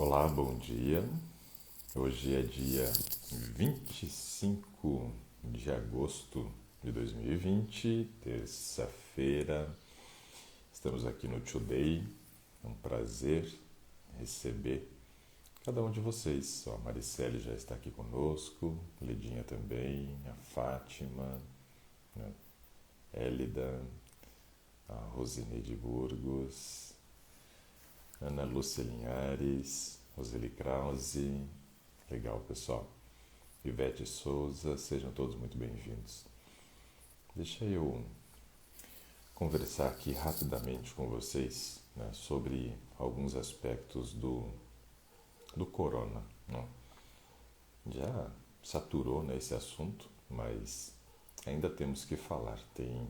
Olá, bom dia. Hoje é dia 25 de agosto de 2020, terça-feira. Estamos aqui no Today. É um prazer receber cada um de vocês. A Maricele já está aqui conosco, Lidinha também, a Fátima, né? Élida, a Rosineide Burgos, Ana Lúcia Linhares, Roseli Krause. Legal, pessoal. Ivete Souza, sejam todos muito bem-vindos. Deixa eu conversar aqui rapidamente com vocês, né, sobre alguns aspectos do corona, né? Já saturou, né, esse assunto, mas ainda temos que falar. Tem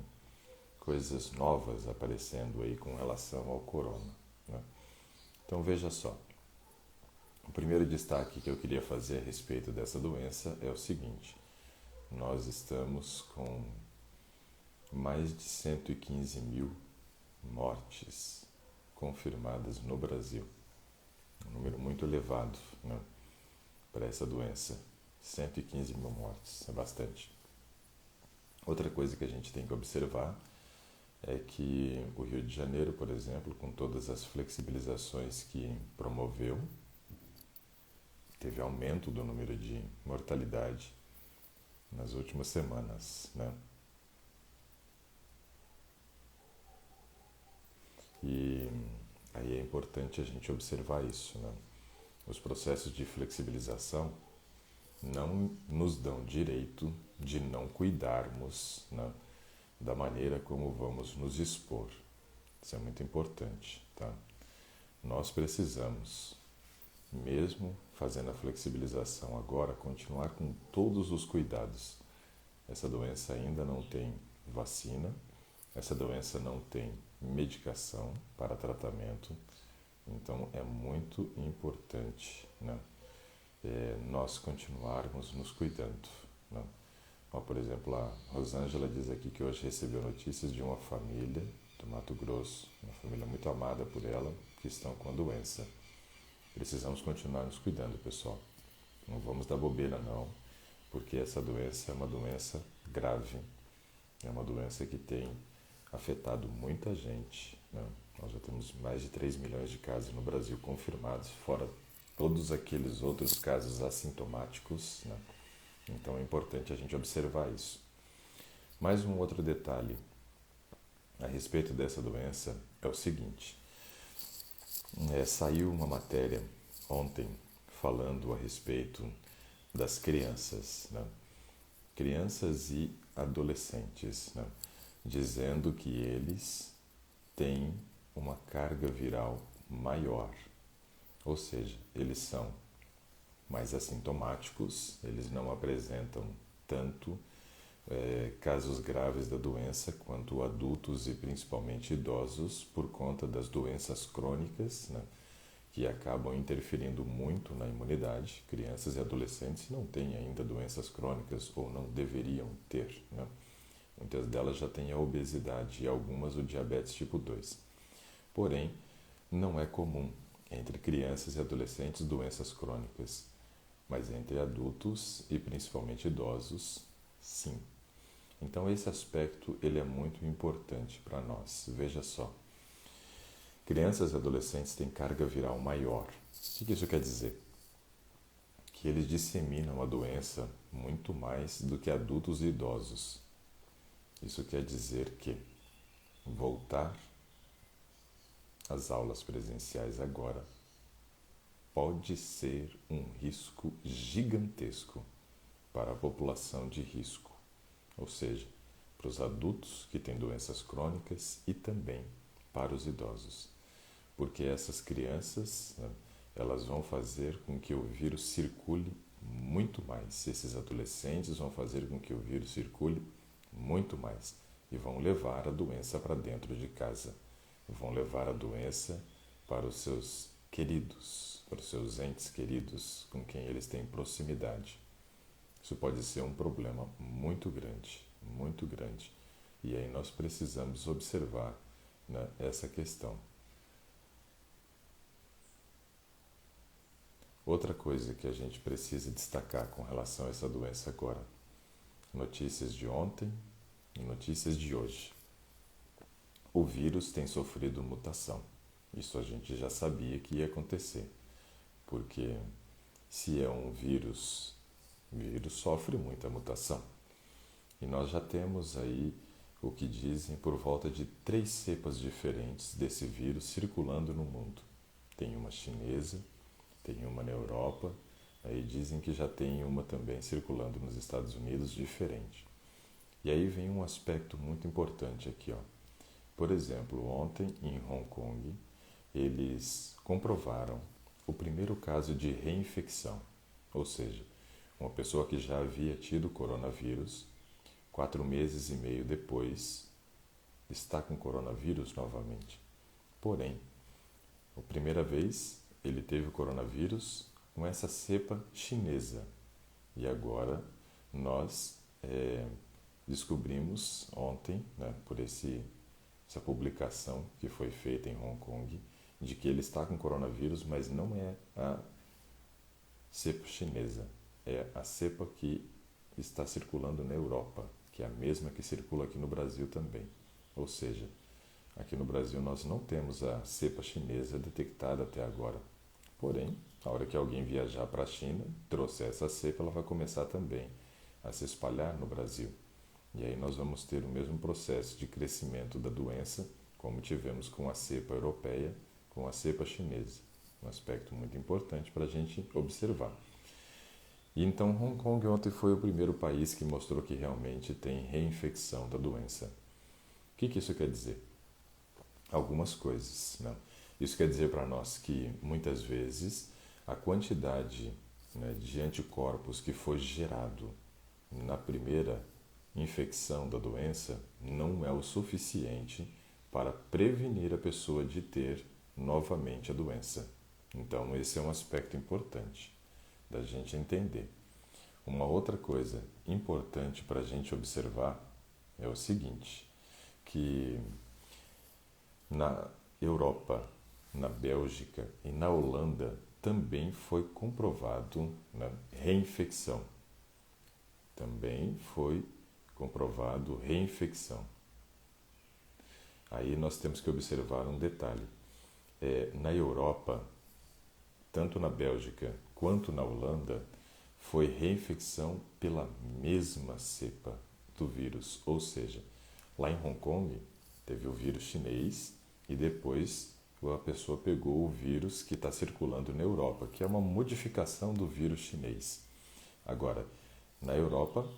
coisas novas aparecendo aí com relação ao corona, né? Então veja só. O primeiro destaque que eu queria fazer a respeito dessa doença é o seguinte: nós estamos com mais de 115 mil mortes confirmadas no Brasil. Um número muito elevado, né, para essa doença. 115 mil mortes, é bastante. Outra coisa que a gente tem que observar é que o Rio de Janeiro, por exemplo, com todas as flexibilizações que promoveu, teve aumento do número de mortalidade nas últimas semanas, né? E aí é importante a gente observar isso, né? Os processos de flexibilização não nos dão direito de não cuidarmos, né, da maneira como vamos nos expor. Isso é muito importante, tá? Nós precisamos, mesmo fazendo a flexibilização agora, continuar com todos os cuidados. Essa doença ainda não tem vacina, essa doença não tem medicação para tratamento, então é muito importante, né, nós continuarmos nos cuidando, né? Ó, por exemplo, a Rosângela diz aqui que hoje recebeu notícias de uma família do Mato Grosso, uma família muito amada por ela, que estão com a doença. Precisamos continuar nos cuidando, pessoal. Não vamos dar bobeira, não, porque essa doença é uma doença grave, é uma doença que tem afetado muita gente, né? Nós já temos mais de 3 milhões de casos no Brasil confirmados, fora todos aqueles outros casos assintomáticos, né? Então é importante a gente observar isso. Mais um outro detalhe a respeito dessa doença é o seguinte: saiu uma matéria ontem falando a respeito das crianças, né? Crianças e adolescentes, né, dizendo que eles têm uma carga viral maior, ou seja, eles são mais assintomáticos, eles não apresentam tanto casos graves da doença quanto adultos e principalmente idosos por conta das doenças crônicas, né, que acabam interferindo muito na imunidade. Crianças e adolescentes não têm ainda doenças crônicas ou não deveriam ter, né? Muitas delas já têm a obesidade e algumas o diabetes tipo 2. Porém, não é comum entre crianças e adolescentes doenças crônicas, mas entre adultos e principalmente idosos, sim. Então esse aspecto ele é muito importante para nós. Veja só, crianças e adolescentes têm carga viral maior. O que isso quer dizer? Que eles disseminam a doença muito mais do que adultos e idosos. Isso quer dizer que voltar às aulas presenciais agora pode ser um risco gigantesco para a população de risco, ou seja, para os adultos que têm doenças crônicas e também para os idosos, porque essas crianças, né, elas vão fazer com que o vírus circule muito mais. Esses adolescentes vão fazer com que o vírus circule muito mais e vão levar a doença para dentro de casa, vão levar a doença para os seus queridos, para os seus entes queridos com quem eles têm proximidade. Isso pode ser um problema muito grande, muito grande. E aí nós precisamos observar, né, essa questão. Outra coisa que a gente precisa destacar com relação a essa doença agora, notícias de ontem e notícias de hoje. O vírus tem sofrido mutação. Isso a gente já sabia que ia acontecer, porque se é um vírus, o vírus sofre muita mutação. E nós já temos aí o que dizem por volta de 3 cepas diferentes desse vírus circulando no mundo. Tem uma chinesa, tem uma na Europa, aí dizem que já tem uma também circulando nos Estados Unidos diferente. E aí vem um aspecto muito importante aqui, ó. Por exemplo, ontem em Hong Kong, eles comprovaram o primeiro caso de reinfecção, ou seja, uma pessoa que já havia tido coronavírus, 4 meses e meio depois, está com coronavírus novamente. Porém, a primeira vez ele teve o coronavírus com essa cepa chinesa. E agora nós descobrimos ontem, né, por essa publicação que foi feita em Hong Kong, de que ele está com coronavírus, mas não é a cepa chinesa, é a cepa que está circulando na Europa, que é a mesma que circula aqui no Brasil também. Ou seja, aqui no Brasil nós não temos a cepa chinesa detectada até agora. Porém, a hora que alguém viajar para a China, trouxer essa cepa, ela vai começar também a se espalhar no Brasil. E aí nós vamos ter o mesmo processo de crescimento da doença, como tivemos com a cepa europeia, com a cepa chinesa. Um aspecto muito importante para a gente observar. E então Hong Kong ontem foi o primeiro país que mostrou que realmente tem reinfecção da doença. O que isso quer dizer? Algumas coisas, né? Isso quer dizer para nós que muitas vezes a quantidade, né, de anticorpos que foi gerado na primeira infecção da doença não é o suficiente para prevenir a pessoa de ter novamente a doença. Então esse é um aspecto importante da gente entender. Uma outra coisa importante para a gente observar é o seguinte, que na Europa, na Bélgica e na Holanda também foi comprovado, né, reinfecção. Também foi comprovado reinfecção. Aí nós temos que observar um detalhe. Na Europa, tanto na Bélgica quanto na Holanda, foi reinfecção pela mesma cepa do vírus. Ou seja, lá em Hong Kong teve o vírus chinês e depois a pessoa pegou o vírus que está circulando na Europa, que é uma modificação do vírus chinês. Agora, na Europa,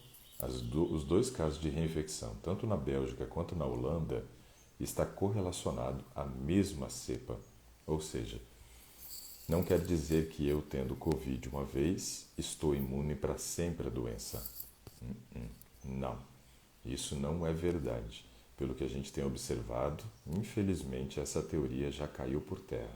os 2 casos de reinfecção, tanto na Bélgica quanto na Holanda, está correlacionado à mesma cepa. Ou seja, não quer dizer que eu, tendo Covid uma vez, estou imune para sempre à doença. Não, isso não é verdade. Pelo que a gente tem observado, infelizmente essa teoria já caiu por terra.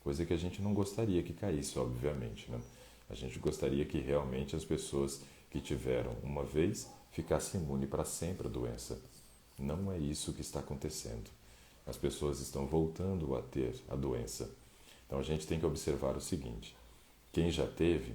Coisa que a gente não gostaria que caísse, obviamente, né? A gente gostaria que realmente as pessoas que tiveram uma vez ficassem imunes para sempre à doença. Não é isso que está acontecendo. As pessoas estão voltando a ter a doença. Então a gente tem que observar o seguinte: quem já teve,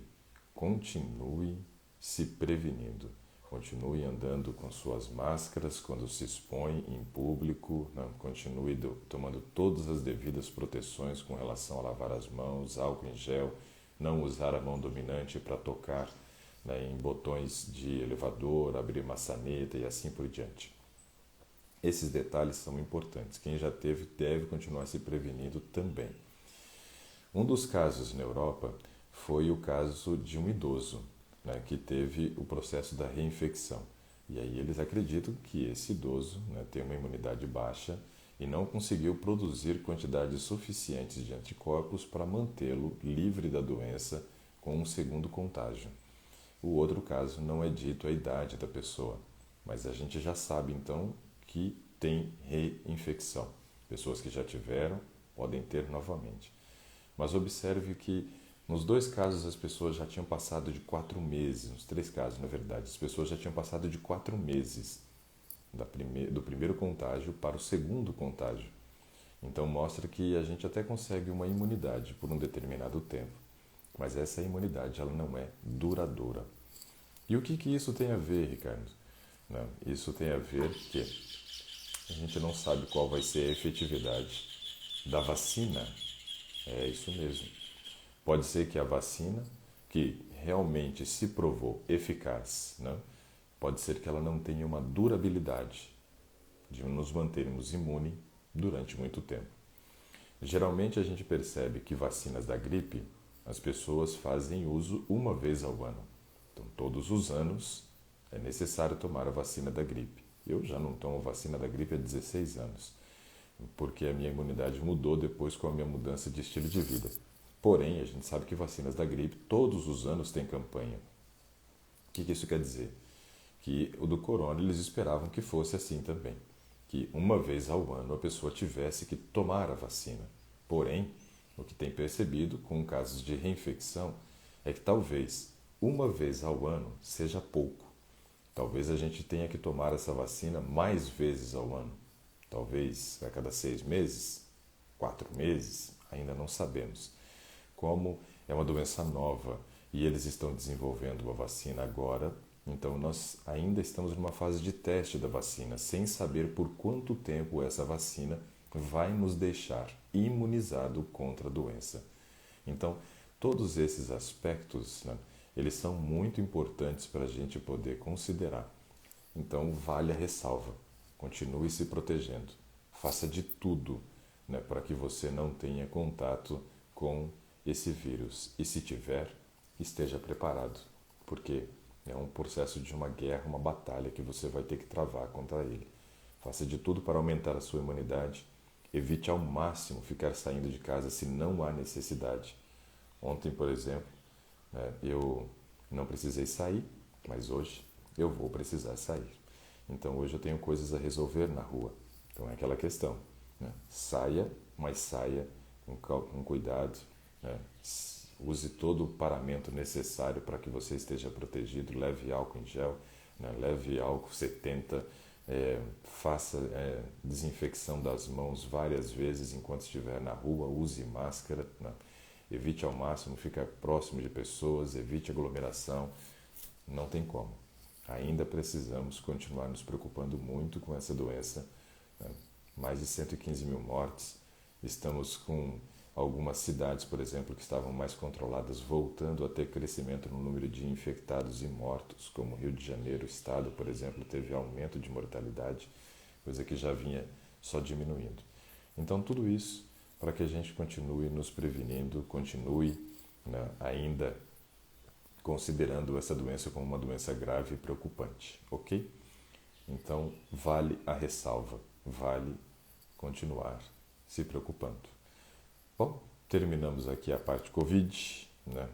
continue se prevenindo. Continue andando com suas máscaras quando se expõe em público, né? Continue tomando todas as devidas proteções com relação a lavar as mãos, álcool em gel, não usar a mão dominante para tocar, né, em botões de elevador, abrir maçaneta e assim por diante. Esses detalhes são importantes. Quem já teve deve continuar se prevenindo também. Um dos casos na Europa foi o caso de um idoso, né, que teve o processo da reinfecção. E aí eles acreditam que esse idoso, né, tem uma imunidade baixa e não conseguiu produzir quantidades suficientes de anticorpos para mantê-lo livre da doença com um segundo contágio. O outro caso não é dito a idade da pessoa, mas a gente já sabe então que tem reinfecção. Pessoas que já tiveram podem ter novamente. Mas observe que nos 2 casos as pessoas já tinham passado de 4 meses, nos 3 casos na verdade, as pessoas já tinham passado de 4 meses do primeiro contágio para o segundo contágio. Então mostra que a gente até consegue uma imunidade por um determinado tempo. mas essa imunidade ela não é duradoura. E o que isso tem a ver, Ricardo? Não, isso tem a ver que a gente não sabe qual vai ser a efetividade da vacina. É isso mesmo. Pode ser que a vacina, que realmente se provou eficaz, né? Pode ser que ela não tenha uma durabilidade de nos mantermos imunes durante muito tempo. Geralmente a gente percebe que vacinas da gripe, as pessoas fazem uso uma vez ao ano. Então, todos os anos é necessário tomar a vacina da gripe. Eu já não tomo vacina da gripe há 16 anos, porque a minha imunidade mudou depois com a minha mudança de estilo de vida. Porém, a gente sabe que vacinas da gripe todos os anos têm campanha. O que isso quer dizer? Que o do corona eles esperavam que fosse assim também, que uma vez ao ano a pessoa tivesse que tomar a vacina. Porém, o que tem percebido com casos de reinfecção é que talvez uma vez ao ano seja pouco. Talvez a gente tenha que tomar essa vacina mais vezes ao ano. Talvez a cada 6 meses, 4 meses, ainda não sabemos. Como é uma doença nova e eles estão desenvolvendo a vacina agora, então nós ainda estamos numa fase de teste da vacina, sem saber por quanto tempo essa vacina vai nos deixar imunizado contra a doença. Então, todos esses aspectos, né, eles são muito importantes para a gente poder considerar. Então, vale a ressalva. Continue se protegendo. Faça de tudo, né, para que você não tenha contato com esse vírus. E se tiver, esteja preparado, porque é um processo de uma guerra, uma batalha que você vai ter que travar contra ele. Faça de tudo para aumentar a sua imunidade. Evite ao máximo ficar saindo de casa se não há necessidade. Ontem, por exemplo, eu não precisei sair, mas hoje eu vou precisar sair. Então hoje eu tenho coisas a resolver na rua. Então é aquela questão, né? Saia, mas saia com cuidado, né? Use todo o paramento necessário para que você esteja protegido. Leve álcool em gel, né? Leve álcool 70, faça desinfecção das mãos várias vezes enquanto estiver na rua. Use máscara, né? Evite ao máximo ficar próximo de pessoas, evite aglomeração. Não tem como. Ainda precisamos continuar nos preocupando muito com essa doença, né? Mais de 115 mil mortes. Estamos com algumas cidades, por exemplo, que estavam mais controladas, voltando a ter crescimento no número de infectados e mortos, como Rio de Janeiro, o estado, por exemplo, teve aumento de mortalidade, coisa que já vinha só diminuindo. Então, tudo isso para que a gente continue nos prevenindo, continue, né, ainda considerando essa doença como uma doença grave e preocupante, ok? Então, vale a ressalva, vale continuar se preocupando. Bom, terminamos aqui a parte Covid, né?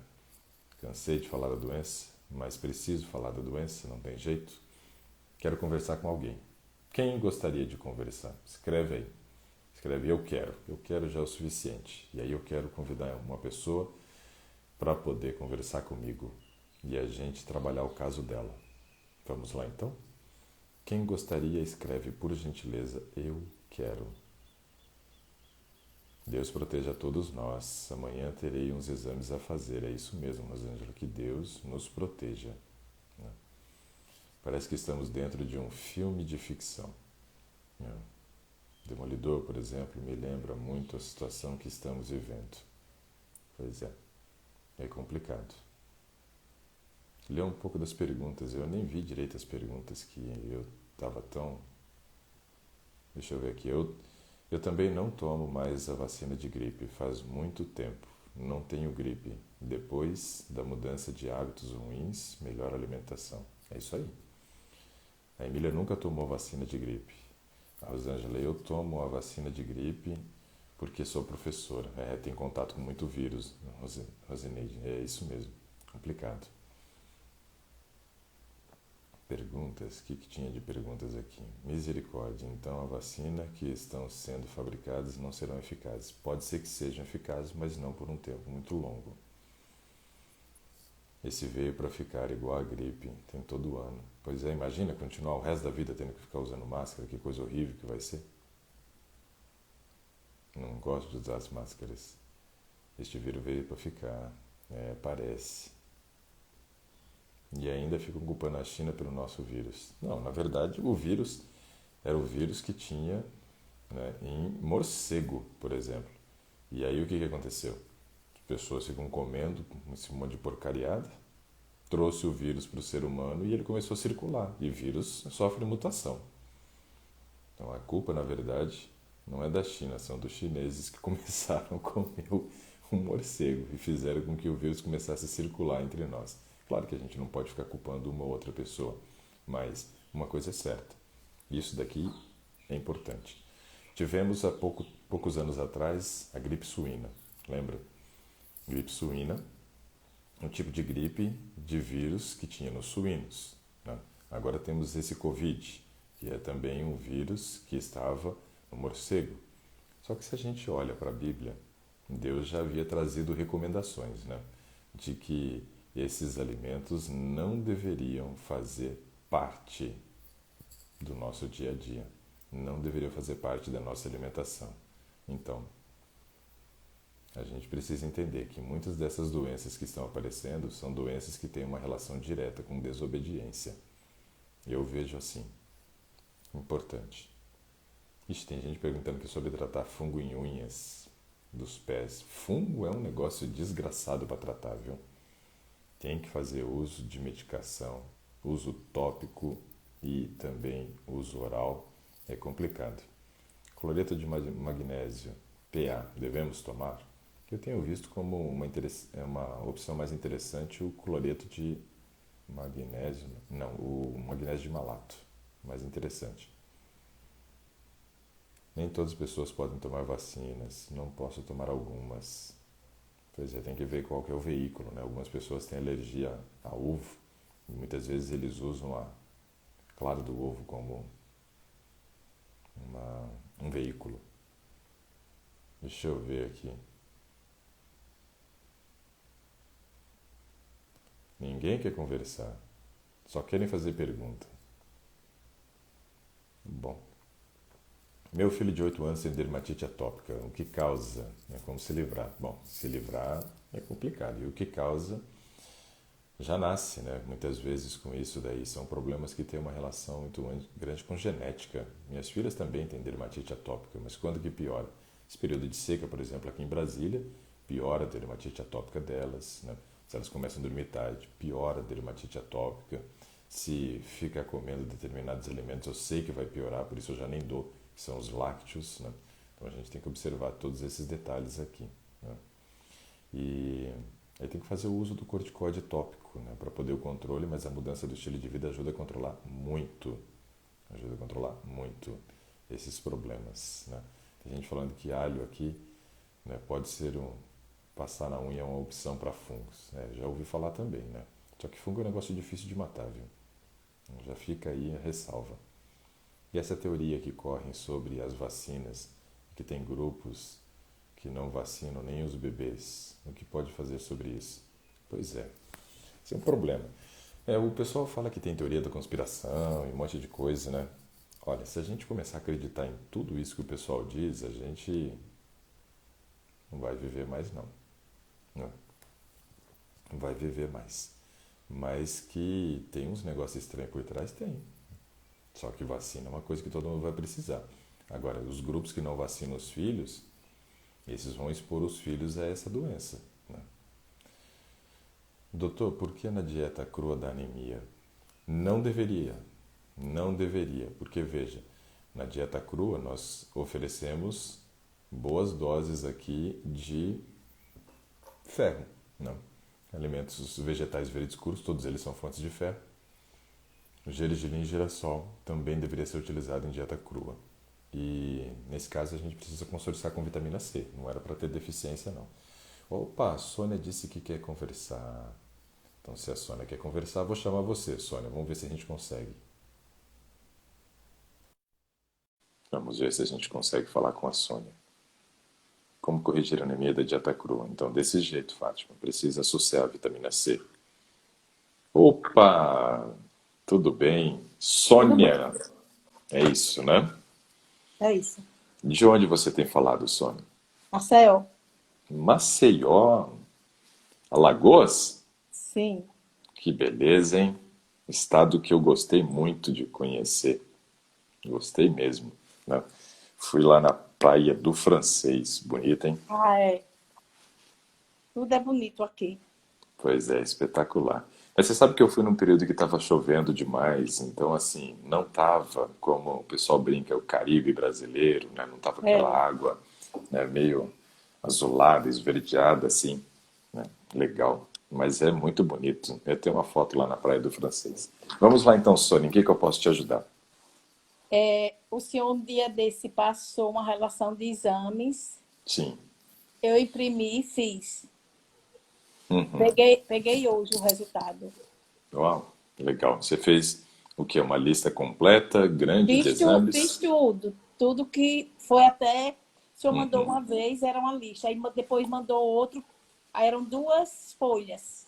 Cansei de falar da doença, mas preciso falar da doença, não tem jeito. Quero conversar com alguém. Quem gostaria de conversar? Escreve aí. Escreve eu quero já é o suficiente. E aí eu quero convidar uma pessoa para poder conversar comigo e a gente trabalhar o caso dela. Vamos lá então? Quem gostaria, escreve por gentileza, eu quero. Deus proteja a todos nós. Amanhã terei uns exames a fazer. É isso mesmo, Rosângela, que Deus nos proteja, né? Parece que estamos dentro de um filme de ficção, né? Demolidor, por exemplo, me lembra muito a situação que estamos vivendo. Pois é complicado. Lê um pouco das perguntas. Eu nem vi direito as perguntas que eu estava tão... Deixa eu ver aqui. Eu também não tomo mais a vacina de gripe. Faz muito tempo. Não tenho gripe. Depois da mudança de hábitos ruins, melhor alimentação. É isso aí. A Emília nunca tomou vacina de gripe. A Rosângela, eu tomo a vacina de gripe porque sou professora. Tem contato com muito vírus, Rosineide. É isso mesmo. Complicado. Perguntas, o que tinha de perguntas aqui? Misericórdia, então a vacina que estão sendo fabricadas não serão eficazes. Pode ser que sejam eficazes, mas não por um tempo muito longo. Esse veio para ficar igual a gripe, tem todo ano. Pois é, imagina continuar o resto da vida tendo que ficar usando máscara, que coisa horrível que vai ser. Não gosto de usar as máscaras. Este vírus veio para ficar. É, parece. E ainda ficam culpando a China pelo nosso vírus. Não, na verdade, o vírus era o vírus que tinha, né, em morcego, por exemplo. E aí o que aconteceu? As pessoas ficam comendo esse monte de porcariada, trouxe o vírus para o ser humano e ele começou a circular. E vírus sofre mutação. Então a culpa, na verdade, não é da China, são dos chineses que começaram a comer um morcego e fizeram com que o vírus começasse a circular entre nós. Claro que a gente não pode ficar culpando uma ou outra pessoa, mas uma coisa é certa, isso daqui é importante. Tivemos há poucos anos atrás a gripe suína, lembra? Gripe suína, um tipo de gripe de vírus que tinha nos suínos, né? Agora temos esse Covid, que é também um vírus que estava no morcego. Só que se a gente olha para a Bíblia, Deus já havia trazido recomendações, né, de que esses alimentos não deveriam fazer parte do nosso dia a dia, não deveriam fazer parte da nossa alimentação. Então, a gente precisa entender que muitas dessas doenças que estão aparecendo são doenças que têm uma relação direta com desobediência. Eu vejo assim, importante. Ixi, tem gente perguntando aqui sobre tratar fungo em unhas dos pés. Fungo é um negócio desgraçado para tratar, viu? Tem que fazer uso de medicação, uso tópico e também uso oral. É complicado. Cloreto de magnésio, PA, devemos tomar? Eu tenho visto como uma opção mais interessante o cloreto de magnésio, não, o magnésio de malato, mais interessante. Nem todas as pessoas podem tomar vacinas, não posso tomar algumas. Pois é, tem que ver qual que é o veículo, né? Algumas pessoas têm alergia a ovo e muitas vezes eles usam a clara do ovo como um veículo. Deixa eu ver aqui. Ninguém quer conversar, só querem fazer pergunta. Bom, meu filho de 8 anos tem dermatite atópica. O que causa? Como se livrar? Bom, se livrar é complicado. E o que causa já nasce, né? Muitas vezes com isso daí. São problemas que têm uma relação muito grande com genética. Minhas filhas também têm dermatite atópica, mas quando que piora? Esse período de seca, por exemplo, aqui em Brasília, piora a dermatite atópica delas, né? Se elas começam a dormir tarde, piora a dermatite atópica. Se fica comendo determinados alimentos, eu sei que vai piorar, por isso eu já nem dou, que são os lácteos, né? Então a gente tem que observar todos esses detalhes aqui, né? E aí tem que fazer o uso do corticoide tópico, né, para poder o controle, mas a mudança do estilo de vida ajuda a controlar muito esses problemas, né? Tem gente falando que alho aqui, né, pode ser passar na unha é uma opção para fungos. Já ouvi falar também, né? Só que fungo é um negócio difícil de matar, viu? Já fica aí a ressalva. E essa teoria que corre sobre as vacinas, que tem grupos que não vacinam nem os bebês, o que pode fazer sobre isso? Pois é, isso é um problema. O pessoal fala que tem teoria da conspiração e um monte de coisa, né? Olha, se a gente começar a acreditar em tudo isso que o pessoal diz, a gente não vai viver mais, não. Não vai viver mais. Mas que tem uns negócios estranhos por trás, tem. Só que vacina é uma coisa que todo mundo vai precisar. Agora, os grupos que não vacinam os filhos, esses vão expor os filhos a essa doença, né? Doutor, por que na dieta crua da anemia? Não deveria, não deveria, porque veja, na dieta crua nós oferecemos boas doses aqui de ferro, né? Alimentos vegetais verdes escuros, todos eles são fontes de ferro. O gergelim e girassol também deveria ser utilizado em dieta crua. E nesse caso a gente precisa consorciar com vitamina C, não era para ter deficiência não. Opa, a Sônia disse que quer conversar. Então se a Sônia quer conversar, vou chamar você, Sônia, vamos ver se a gente consegue. Vamos ver se a gente consegue falar com a Sônia. Como corrigir a anemia da dieta crua? Então, desse jeito, Fátima, precisa associar a vitamina C. Opa, tudo bem? Tudo bem, Sônia, é isso, né? é isso. De onde você tem falado, Sônia? Maceió, Maceió. Alagoas? Sim. Que beleza, hein? Estado que eu gostei muito de conhecer. Gostei mesmo, né? Fui lá na Praia do Francês. Bonita, hein? Ah, é. Tudo é bonito aqui. Pois é, espetacular. Mas você sabe que eu fui num período que estava chovendo demais, então assim, não tava como o pessoal brinca, o Caribe brasileiro, né? Não tava aquela É. água, né, meio azulada, esverdeada assim, né? Legal. Mas é muito bonito. Eu tenho uma foto lá na Praia do Francês. Vamos lá então, Sônia, em que eu posso te ajudar? O senhor um dia desse passou uma relação de exames. Sim. Eu imprimi e fiz. Uhum. Peguei hoje o resultado. Uau, legal. Você fez o quê? Uma lista completa, grande de Fiz exames? tudo. Tudo que foi até. O senhor mandou uma vez, era uma lista. Aí depois mandou outro. Aí eram duas folhas.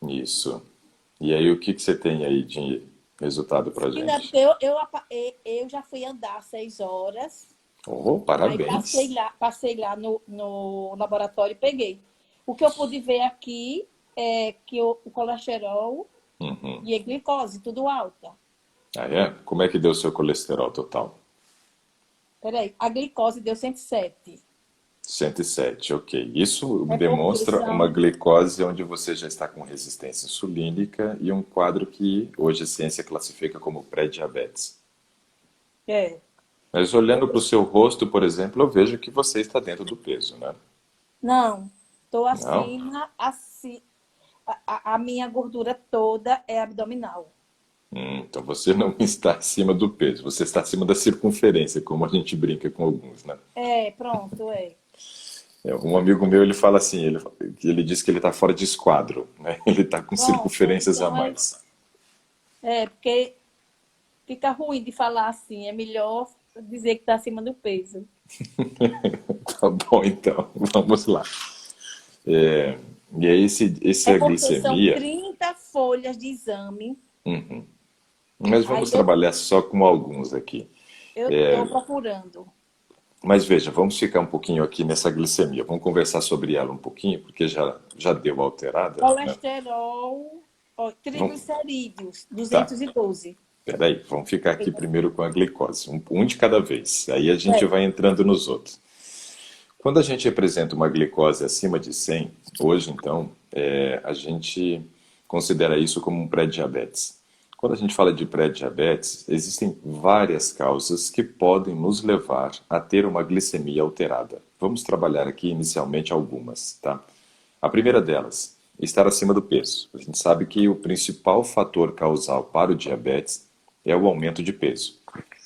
Isso. E aí, o que que você tem aí de resultado pra Menina, gente? eu já fui andar 6 horas. Oh, Aí parabéns. passei lá no laboratório e peguei. O que eu pude ver aqui é que o colesterol Uhum. e a glicose, tudo alta. Ah, é? Como é que deu o seu colesterol total? Peraí, a glicose deu 107. 107, ok. Isso É porque demonstra uma são. glicose onde você já está com resistência insulínica e um quadro que hoje a ciência classifica como pré-diabetes. É. Mas olhando para o seu rosto, por exemplo, eu vejo que você está dentro do peso, né? Não, estou Não? acima, assim. A minha gordura toda é abdominal. Então você não está acima do peso, você está acima da circunferência, como a gente brinca com alguns, né? É, pronto, é. Um amigo meu, ele fala assim, ele diz que ele está fora de esquadro, né? Ele está com Pronto. circunferências a Então mais. porque fica ruim de falar assim. É melhor dizer que está acima do peso. Tá bom, então, vamos lá. E aí, esse É é a porque são glicemia, 30 folhas de exame. mas Aí vamos trabalhar só com alguns aqui. eu estou procurando. Mas veja, vamos ficar um pouquinho aqui nessa glicemia. Vamos conversar sobre ela um pouquinho, porque já deu uma alterada, né? Colesterol, ó, Vamos, triglicerídeos, tá, 212. peraí, vamos ficar aqui primeiro com a glicose, um de cada vez. Aí a gente É. vai entrando nos outros. Quando a gente apresenta uma glicose acima de 100, hoje então, a gente considera isso como um pré-diabetes. Quando a gente fala de pré-diabetes, existem várias causas que podem nos levar a ter uma glicemia alterada. Vamos trabalhar aqui inicialmente algumas, tá? A primeira delas, estar acima do peso. A gente sabe que o principal fator causal para o diabetes é o aumento de peso.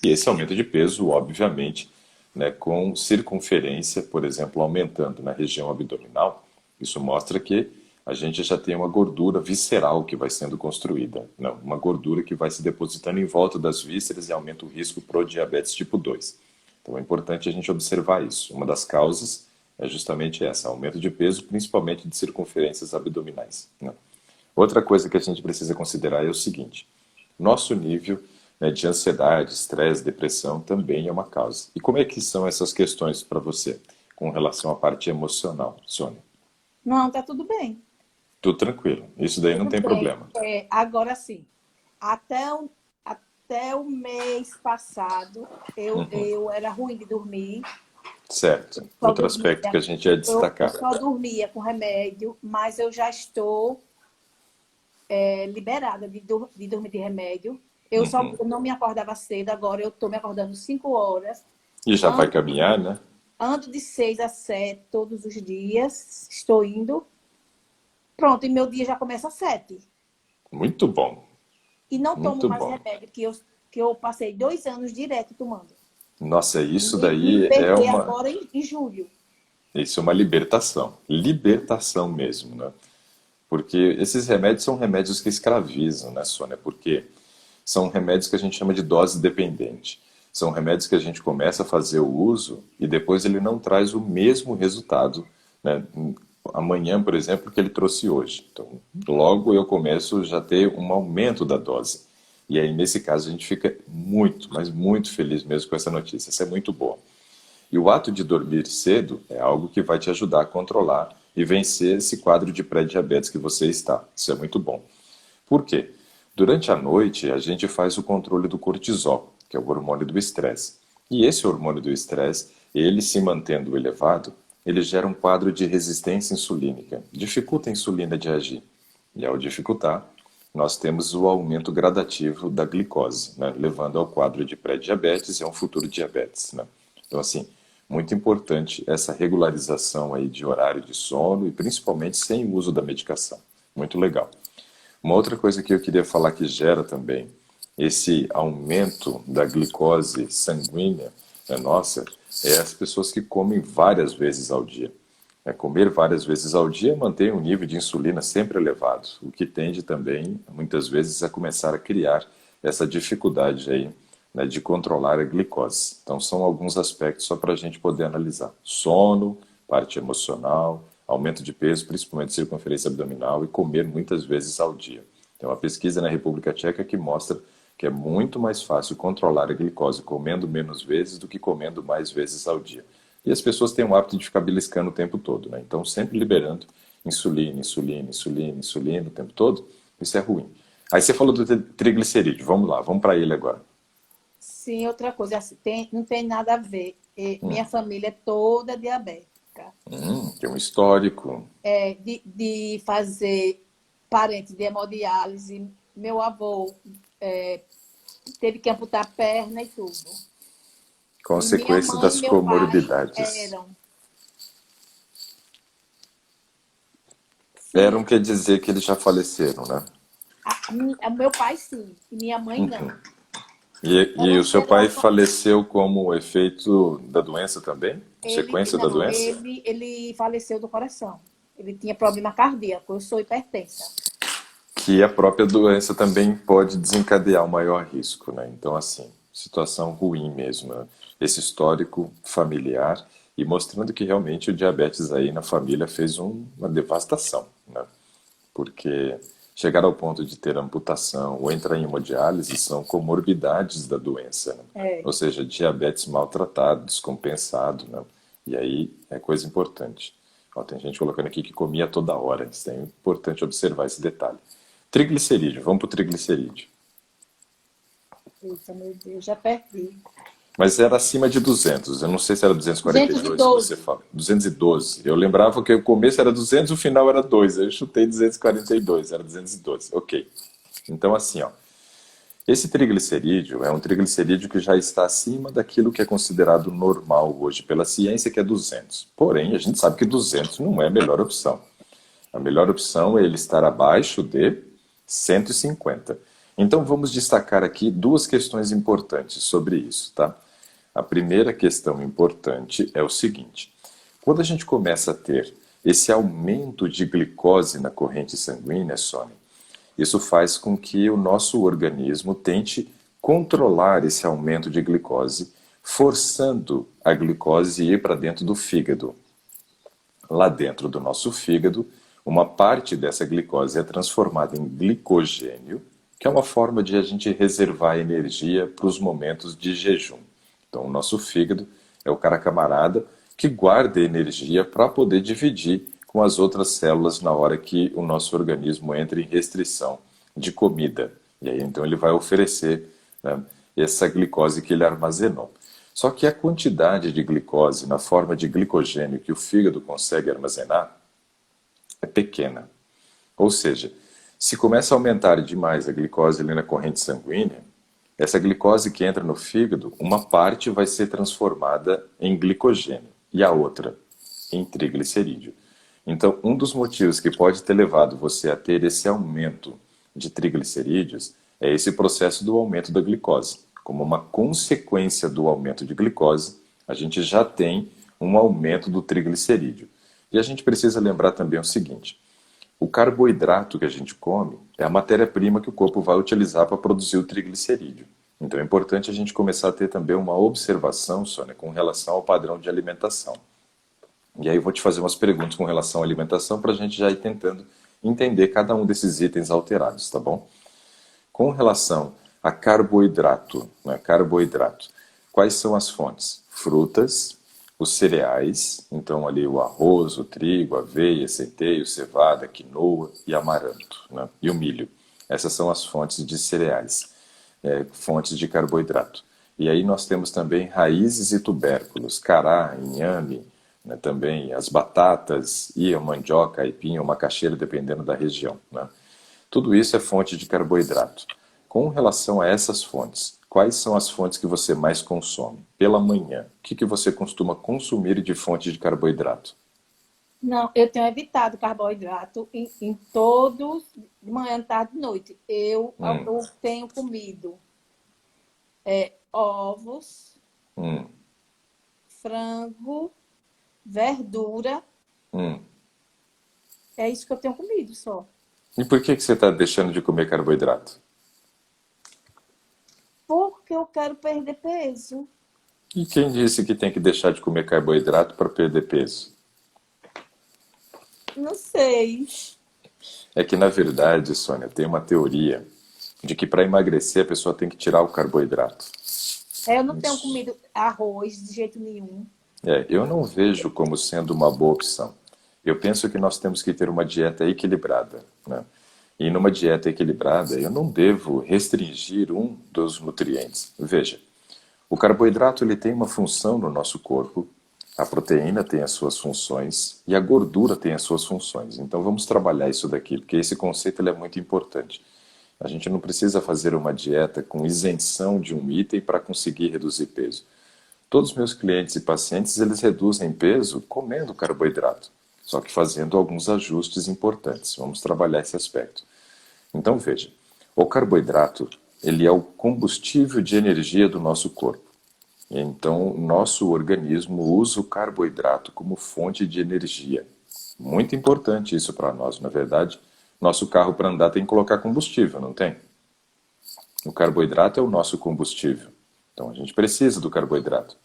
E esse aumento de peso, obviamente, né, com circunferência, por exemplo, aumentando na região abdominal, isso mostra que a gente já tem uma gordura visceral que vai sendo construída, não, uma gordura que vai se depositando em volta das vísceras e aumenta o risco para o diabetes tipo 2. Então é importante a gente observar isso. Uma das causas é justamente essa, aumento de peso, principalmente de circunferências abdominais, né? Outra coisa que a gente precisa considerar é o seguinte: nosso nível, né, de ansiedade, estresse, depressão também é uma causa. E como é que são essas questões para você com relação à parte emocional, Sônia? Não, tá tudo bem. Tudo tranquilo, isso daí não Tudo tem bem. problema. Agora sim, até o mês passado, eu era ruim de dormir. Certo. Só Outro aspecto que dormia, a gente ia eu destacar. só dormia com remédio, mas eu já estou liberada de dormir de remédio. Eu não me acordava cedo, agora eu estou me acordando 5 horas. E já vai Ando, caminhar, né? ando de 6 a 7 todos os dias, estou indo. Pronto, e meu dia já começa às 7. Muito bom, E não tomo muito mais bom. remédio, que eu passei 2 anos direto tomando. Nossa, isso Me daí libertei agora em julho. isso é uma libertação. Libertação mesmo, né? Porque esses remédios são remédios que escravizam, né, Sônia? Porque são remédios que a gente chama de dose dependente. São remédios que a gente começa a fazer o uso e depois ele não traz o mesmo resultado, né? Amanhã, por exemplo, que ele trouxe hoje. Então, logo eu começo já a ter um aumento da dose. E aí, nesse caso, a gente fica muito, mas muito feliz mesmo com essa notícia. Isso é muito bom. E o ato de dormir cedo é algo que vai te ajudar a controlar e vencer esse quadro de pré-diabetes que você está. Isso é muito bom. Por quê? Durante a noite, a gente faz o controle do cortisol, que é o hormônio do estresse. E esse hormônio do estresse, ele se mantendo elevado, ele gera um quadro de resistência insulínica, dificulta a insulina de agir. E ao dificultar, nós temos o aumento gradativo da glicose, né? Levando ao quadro de pré-diabetes e a um futuro diabetes, né? Então, assim, muito importante essa regularização aí de horário de sono e principalmente sem o uso da medicação. Muito legal. Uma outra coisa que eu queria falar que gera também esse aumento da glicose sanguínea nossa é as pessoas que comem várias vezes ao dia. Comer várias vezes ao dia mantém um nível de insulina sempre elevado, o que tende também, muitas vezes, a começar a criar essa dificuldade aí, né, de controlar a glicose. Então, são alguns aspectos só para a gente poder analisar. Sono, parte emocional, aumento de peso, principalmente circunferência abdominal, e comer muitas vezes ao dia. Tem uma pesquisa na República Tcheca que mostra que é muito mais fácil controlar a glicose comendo menos vezes do que comendo mais vezes ao dia. E as pessoas têm o hábito de ficar beliscando o tempo todo, né? Então, sempre liberando insulina, insulina, insulina, insulina o tempo todo, isso é ruim. Aí você falou do triglicerídeo, vamos lá, vamos para ele agora. Sim, outra coisa, assim, não tem nada a ver. Minha família é toda diabética. Tem um histórico. De fazer parente de hemodiálise, meu avô teve que amputar a perna e tudo. Consequência das comorbidades. Eram quer dizer que eles já faleceram, né? Meu pai sim, e minha mãe não. E o seu pai faleceu como efeito da doença também? Sequência da doença? Ele faleceu do coração. Ele tinha problema cardíaco, eu sou hipertensa. Que a própria doença também pode desencadear o maior risco, né? Então, assim, situação ruim mesmo, né? Esse histórico familiar e mostrando que realmente o diabetes aí na família fez uma devastação, né? Porque chegar ao ponto de ter amputação ou entrar em hemodiálise são comorbidades da doença, né? Ou seja, diabetes maltratado, descompensado, né? E aí é coisa importante. Ó, tem gente colocando aqui que comia toda hora, isso é importante observar esse detalhe. Triglicerídeo, vamos para o triglicerídeo. Eita, meu Deus, já perdi. Mas era acima de 200, eu não sei se era 242 212. que você fala. 212. Eu lembrava que o começo era 200, o final era 2. Eu chutei 242, era 212. Ok. Então, assim, ó. Esse triglicerídeo é um triglicerídeo que já está acima daquilo que é considerado normal hoje pela ciência, que é 200. Porém, a gente sabe que 200 não é a melhor opção. A melhor opção é ele estar abaixo de 150. Então, vamos destacar aqui duas questões importantes sobre isso, tá? A primeira questão importante é o seguinte. Quando a gente começa a ter esse aumento de glicose na corrente sanguínea, Sônia, isso faz com que o nosso organismo tente controlar esse aumento de glicose, forçando a glicose ir para dentro do fígado. Lá dentro do nosso fígado, uma parte dessa glicose é transformada em glicogênio, que é uma forma de a gente reservar energia para os momentos de jejum. Então, o nosso fígado é o cara camarada que guarda energia para poder dividir com as outras células na hora que o nosso organismo entra em restrição de comida. E aí, então, ele vai oferecer, né, essa glicose que ele armazenou. Só que a quantidade de glicose na forma de glicogênio que o fígado consegue armazenar é pequena. Ou seja, se começa a aumentar demais a glicose ali na corrente sanguínea, essa glicose que entra no fígado, uma parte vai ser transformada em glicogênio e a outra em triglicerídeo. Então, um dos motivos que pode ter levado você a ter esse aumento de triglicerídeos é esse processo do aumento da glicose. Como uma consequência do aumento de glicose, a gente já tem um aumento do triglicerídeo. E a gente precisa lembrar também o seguinte: o carboidrato que a gente come é a matéria-prima que o corpo vai utilizar para produzir o triglicerídeo. Então é importante a gente começar a ter também uma observação, Sônia, com relação ao padrão de alimentação. E aí eu vou te fazer umas perguntas com relação à alimentação para a gente já ir tentando entender cada um desses itens alterados, tá bom? Com relação a carboidrato, né? Carboidrato, quais são as fontes? Frutas, Os cereais, então ali o arroz, o trigo, a aveia, centeio, cevada, quinoa e amaranto, né? E o milho. Essas são as fontes de cereais, fontes de carboidrato. E aí nós temos também raízes e tubérculos, cará, inhame, né? Também as batatas e a mandioca, aipim ou macaxeira, dependendo da região, né? Tudo isso é fonte de carboidrato. Com relação a essas fontes, quais são as fontes que você mais consome? Pela manhã, o que você costuma consumir de fonte de carboidrato? Não, eu tenho evitado carboidrato em todos, de manhã, tarde e noite. Eu tenho comido ovos, Hum, frango, verdura. hum. É isso que eu tenho comido só. E por que você está deixando de comer carboidrato? Porque eu quero perder peso. E quem disse que tem que deixar de comer carboidrato para perder peso? Não sei. É que, na verdade, Sônia, tem uma teoria de que para emagrecer a pessoa tem que tirar o carboidrato. Eu não tenho Isso. comido arroz de jeito nenhum. Eu não vejo como sendo uma boa opção. Eu penso que nós temos que ter uma dieta equilibrada, né? E numa dieta equilibrada, eu não devo restringir um dos nutrientes. Veja, o carboidrato ele tem uma função no nosso corpo, a proteína tem as suas funções e a gordura tem as suas funções. Então vamos trabalhar isso daqui, porque esse conceito ele é muito importante. A gente não precisa fazer uma dieta com isenção de um item para conseguir reduzir peso. Todos os meus clientes e pacientes, eles reduzem peso comendo carboidrato, só que fazendo alguns ajustes importantes. Vamos trabalhar esse aspecto. Então veja, o carboidrato, ele é o combustível de energia do nosso corpo. Então, nosso organismo usa o carboidrato como fonte de energia. Muito importante isso para nós, na verdade. Nosso carro para andar tem que colocar combustível, não tem? O carboidrato é o nosso combustível. Então, a gente precisa do carboidrato.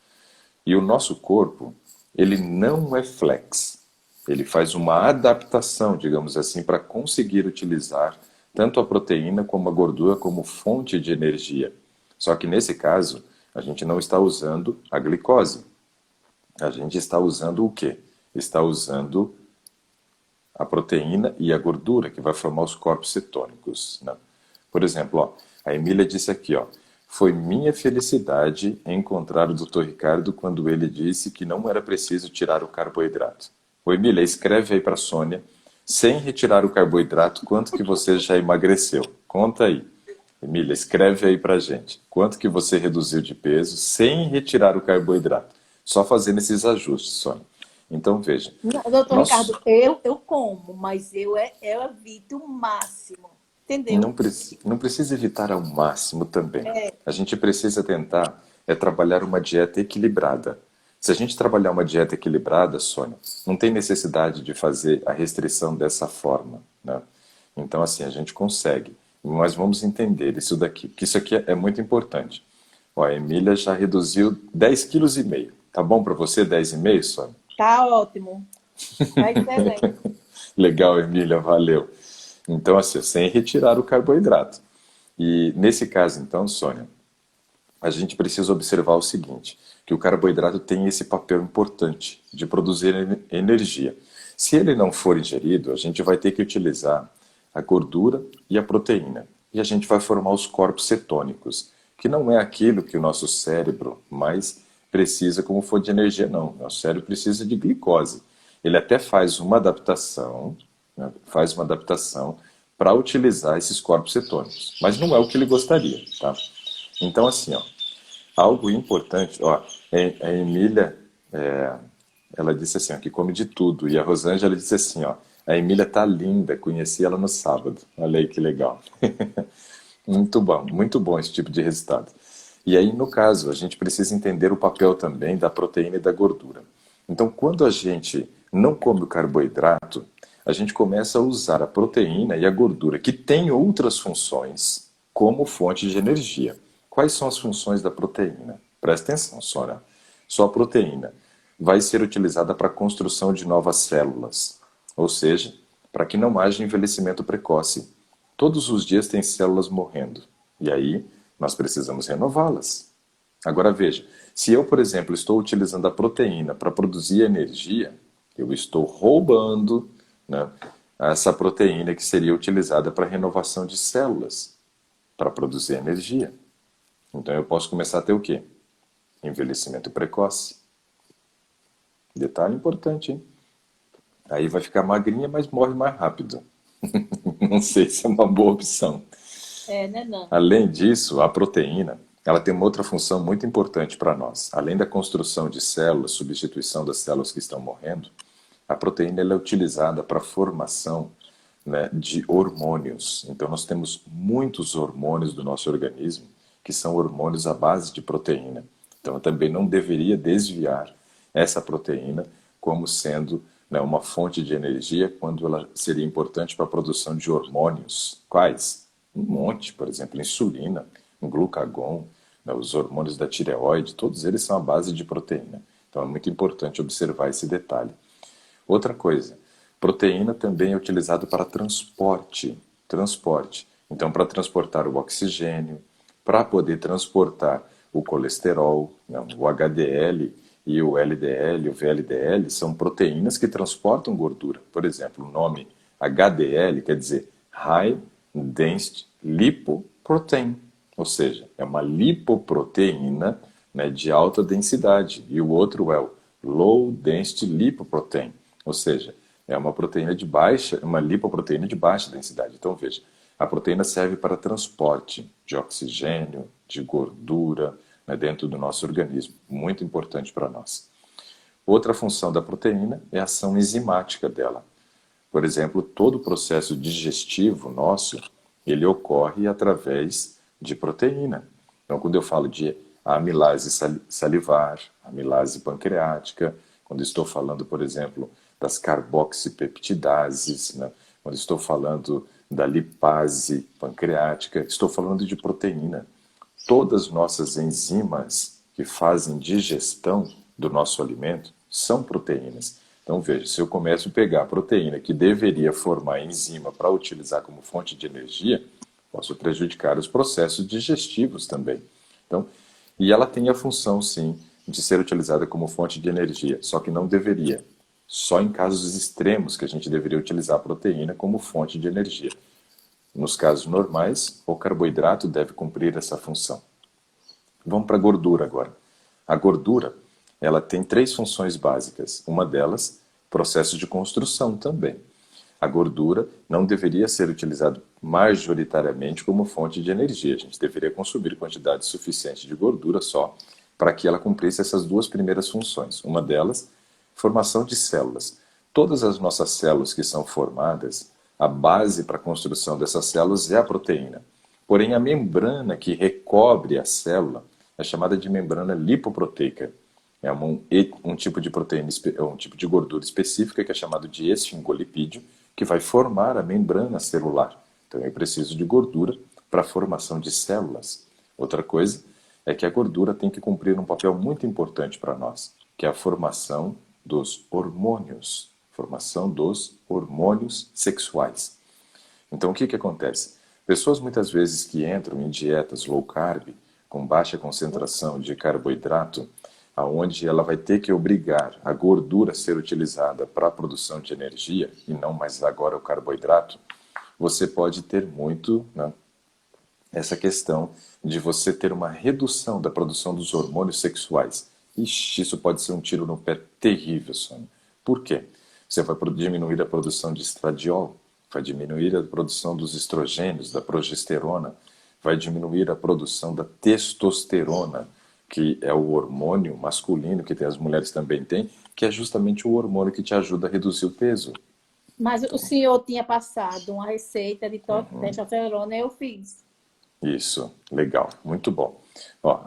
E o nosso corpo, ele não é flex. Ele faz uma adaptação, digamos assim, para conseguir utilizar tanto a proteína como a gordura como fonte de energia. Só que nesse caso, a gente não está usando a glicose. A gente está usando o quê? Está usando a proteína e a gordura, que vai formar os corpos cetônicos, né? Por exemplo, ó, a Emília disse aqui, ó, foi minha felicidade encontrar o Dr. Ricardo quando ele disse que não era preciso tirar o carboidrato. Ô, Emília, escreve aí para a Sônia, sem retirar o carboidrato, quanto que você já emagreceu? Conta aí. Emília, escreve aí para gente. Quanto que você reduziu de peso sem retirar o carboidrato? Só fazendo esses ajustes, Sônia. Então, veja. Não, doutor Nós Ricardo, eu como, mas eu evito o máximo. Entendeu? não precisa evitar ao máximo também. É, A gente precisa tentar trabalhar uma dieta equilibrada. Se a gente trabalhar uma dieta equilibrada, Sônia, não tem necessidade de fazer a restrição dessa forma, né? Então, assim, a gente consegue. Mas vamos entender isso daqui, porque isso aqui é muito importante. Ó, a Emília já reduziu 10,5 kg. Tá bom para você 10,5, Sônia? tá ótimo. Tá excelente. Legal, Emília, valeu. Então, assim, sem retirar o carboidrato. E nesse caso, então, Sônia, a gente precisa observar o seguinte, que o carboidrato tem esse papel importante de produzir energia. Se ele não for ingerido, a gente vai ter que utilizar a gordura e a proteína. E a gente vai formar os corpos cetônicos, que não é aquilo que o nosso cérebro mais precisa como fonte de energia, não. Nosso cérebro precisa de glicose. Ele até faz uma adaptação, né, para utilizar esses corpos cetônicos, mas não é o que ele gostaria, tá? Então, assim, ó, algo importante, ó, a Emília, ela disse assim, ó, que come de tudo, e a Rosângela disse assim, ó, a Emília tá linda, conheci ela no sábado, olha aí que legal. Muito bom esse tipo de resultado. E aí, no caso, a gente precisa entender o papel também da proteína e da gordura. Então, quando a gente não come o carboidrato, a gente começa a usar a proteína e a gordura, que têm outras funções, como fonte de energia. Quais são as funções da proteína? Presta atenção, Sora. Só a proteína vai ser utilizada para a construção de novas células, ou seja, para que não haja envelhecimento precoce. Todos os dias tem células morrendo, e aí nós precisamos renová-las. Agora veja, se eu, por exemplo, estou utilizando a proteína para produzir energia, eu estou roubando, né, essa proteína que seria utilizada para renovação de células, para produzir energia. Então eu posso começar a ter o quê? Envelhecimento precoce. Detalhe importante, hein? Aí vai ficar magrinha, mas morre mais rápido. Não sei se é uma boa opção. É, né, não? Além disso, a proteína, ela tem uma outra função muito importante para nós. Além da construção de células, substituição das células que estão morrendo, a proteína ela é utilizada para a formação, né, de hormônios. Então nós temos muitos hormônios do nosso organismo que são hormônios à base de proteína. Então eu também não deveria desviar essa proteína como sendo, né, uma fonte de energia quando ela seria importante para a produção de hormônios. Quais? Um monte, por exemplo, insulina, um glucagon, né, os hormônios da tireoide, todos eles são à base de proteína. Então é muito importante observar esse detalhe. Outra coisa, proteína também é utilizado para transporte. Transporte. Então, para transportar o oxigênio, para poder transportar o colesterol, não, o HDL e o LDL, o VLDL, são proteínas que transportam gordura. Por exemplo, o nome HDL quer dizer High Density Lipoprotein, ou seja, é uma lipoproteína, né, de alta densidade. E o outro é o Low Density Lipoprotein, ou seja, é uma proteína de baixa, uma lipoproteína de baixa densidade. Então veja, a proteína serve para transporte de oxigênio, de gordura, né, dentro do nosso organismo. Muito importante para nós. Outra função da proteína é a ação enzimática dela. Por exemplo, todo o processo digestivo nosso, ele ocorre através de proteína. Então, quando eu falo de amilase salivar, amilase pancreática, quando estou falando, por exemplo, das carboxipeptidases, né? Quando estou falando da lipase pancreática, estou falando de proteína. Todas as nossas enzimas que fazem digestão do nosso alimento são proteínas. Então veja, se eu começo a pegar a proteína que deveria formar enzima para utilizar como fonte de energia, posso prejudicar os processos digestivos também. Então, e ela tem a função, sim, de ser utilizada como fonte de energia, só que não deveria. Só em casos extremos que a gente deveria utilizar a proteína como fonte de energia. Nos casos normais, o carboidrato deve cumprir essa função. Vamos para a gordura agora. A gordura, ela tem três funções básicas. Uma delas, processo de construção também. A gordura não deveria ser utilizada majoritariamente como fonte de energia. A gente deveria consumir quantidade suficiente de gordura só para que ela cumprisse essas duas primeiras funções. Uma delas, formação de células. Todas as nossas células que são formadas, a base para a construção dessas células é a proteína. Porém, a membrana que recobre a célula é chamada de membrana lipoproteica. É um tipo de proteína, um tipo de gordura específica que é chamado de esfingolipídio, que vai formar a membrana celular. Então, eu preciso de gordura para a formação de células. Outra coisa é que a gordura tem que cumprir um papel muito importante para nós, que é a formação dos hormônios. Formação dos hormônios sexuais. Então, o que acontece? Pessoas muitas vezes que entram em dietas low carb, com baixa concentração de carboidrato, aonde ela vai ter que obrigar a gordura a ser utilizada para a produção de energia, e não mais agora o carboidrato, você pode ter muito, né, essa questão de você ter uma redução da produção dos hormônios sexuais. Ixi, isso pode ser um tiro no pé terrível, Sônia. Por quê? Você vai diminuir a produção de estradiol, vai diminuir a produção dos estrogênios, da progesterona, vai diminuir a produção da testosterona, que é o hormônio masculino que as mulheres também têm, que é justamente o hormônio que te ajuda a reduzir o peso. Mas o senhor tinha passado uma receita de testosterona e eu fiz. Isso, legal, muito bom. Ó,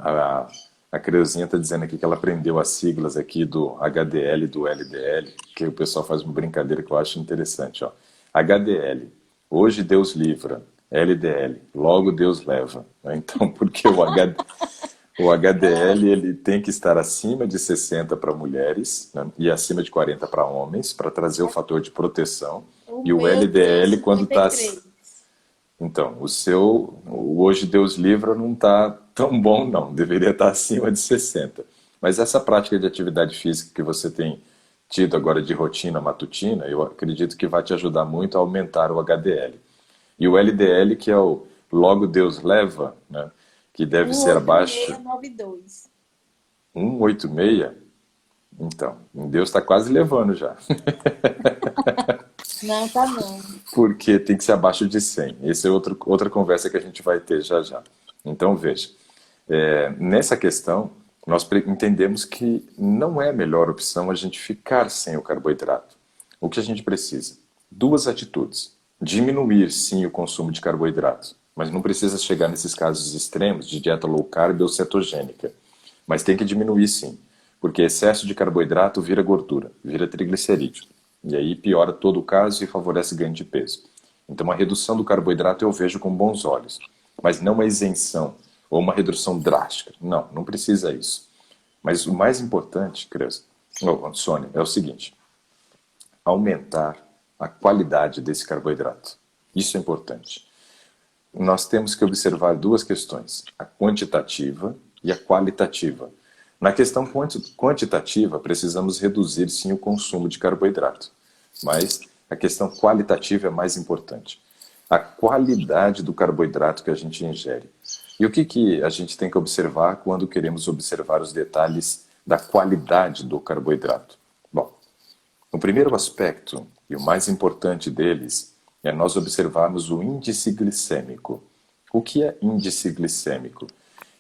a Creuzinha está dizendo aqui que ela aprendeu as siglas aqui do HDL e do LDL, que o pessoal faz uma brincadeira que eu acho interessante. Ó. HDL, hoje Deus livra. LDL, logo Deus leva. Então, porque o HDL ele tem que estar acima de 60 para mulheres, né, e acima de 40 para homens, para trazer o fator de proteção. O E o meu LDL, tem quando está... 53. Então, o hoje Deus livra não está tão bom não, deveria estar acima de 60. Mas essa prática de atividade física que você tem tido agora de rotina matutina, eu acredito que vai te ajudar muito a aumentar o HDL. E o LDL, que é o logo Deus leva, né, que deve ser abaixo 18692. 186. Então, Deus está quase levando já, Não, tá não. porque tem que ser abaixo de 100. Essa é outra conversa que a gente vai ter já já. Então, veja, nessa questão, nós entendemos que não é a melhor opção a gente ficar sem o carboidrato. O que a gente precisa? Duas atitudes. Diminuir, sim, o consumo de carboidratos, mas não precisa chegar nesses casos extremos de dieta low carb ou cetogênica. Mas tem que diminuir, sim, porque excesso de carboidrato vira gordura, vira triglicerídeo. E aí piora todo o caso e favorece ganho de peso. Então, a redução do carboidrato eu vejo com bons olhos, mas não uma isenção ou uma redução drástica. Não, não precisa isso. Mas o mais importante, Cris, Sônia, é o seguinte: aumentar a qualidade desse carboidrato. Isso é importante. Nós temos que observar duas questões, a quantitativa e a qualitativa. Na questão quantitativa, precisamos reduzir sim o consumo de carboidrato, mas a questão qualitativa é mais importante. A qualidade do carboidrato que a gente ingere. E o que a gente tem que observar quando queremos observar os detalhes da qualidade do carboidrato? Bom, o primeiro aspecto, e o mais importante deles, é nós observarmos o índice glicêmico. O que é índice glicêmico?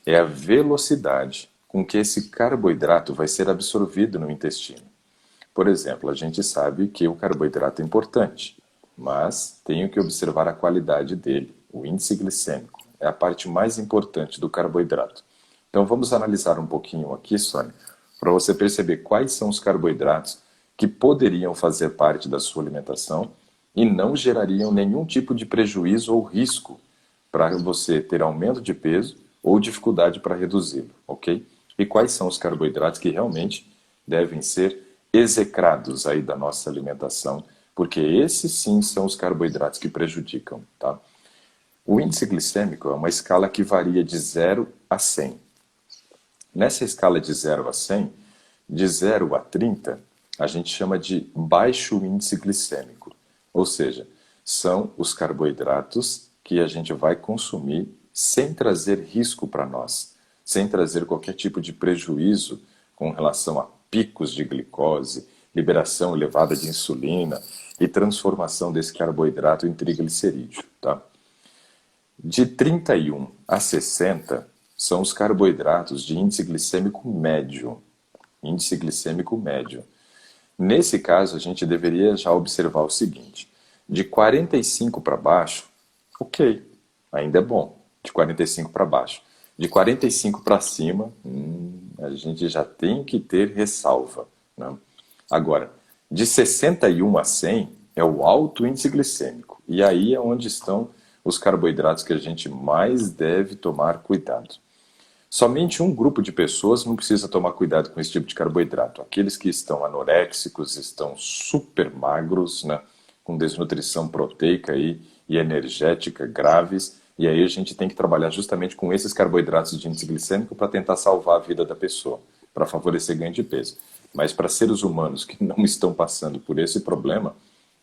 É a velocidade com que esse carboidrato vai ser absorvido no intestino. Por exemplo, a gente sabe que o carboidrato é importante, mas tenho que observar a qualidade dele. O índice glicêmico é a parte mais importante do carboidrato. Então vamos analisar um pouquinho aqui, Sônia, para você perceber quais são os carboidratos que poderiam fazer parte da sua alimentação e não gerariam nenhum tipo de prejuízo ou risco para você ter aumento de peso ou dificuldade para reduzi-lo, ok? E quais são os carboidratos que realmente devem ser execrados aí da nossa alimentação, porque esses sim são os carboidratos que prejudicam, tá? O índice glicêmico é uma escala que varia de 0 a 100. Nessa escala de 0 a 100, de 0 a 30, a gente chama de baixo índice glicêmico, ou seja, são os carboidratos que a gente vai consumir sem trazer risco para nós, sem trazer qualquer tipo de prejuízo com relação a picos de glicose, liberação elevada de insulina e transformação desse carboidrato em triglicerídeo, tá? De 31 a 60 são os carboidratos de índice glicêmico médio. Índice glicêmico médio. Nesse caso, a gente deveria já observar o seguinte: de 45 para baixo, ok, ainda é bom. De 45 para baixo. De 45 para cima, a gente já tem que ter ressalva, né? Agora, de 61 a 100 é o alto índice glicêmico. E aí é onde estão os carboidratos que a gente mais deve tomar cuidado. Somente um grupo de pessoas não precisa tomar cuidado com esse tipo de carboidrato. Aqueles que estão anoréxicos, estão super magros, né, com desnutrição proteica e energética graves. E aí a gente tem que trabalhar justamente com esses carboidratos de índice glicêmico para tentar salvar a vida da pessoa, para favorecer ganho de peso. Mas para seres humanos que não estão passando por esse problema,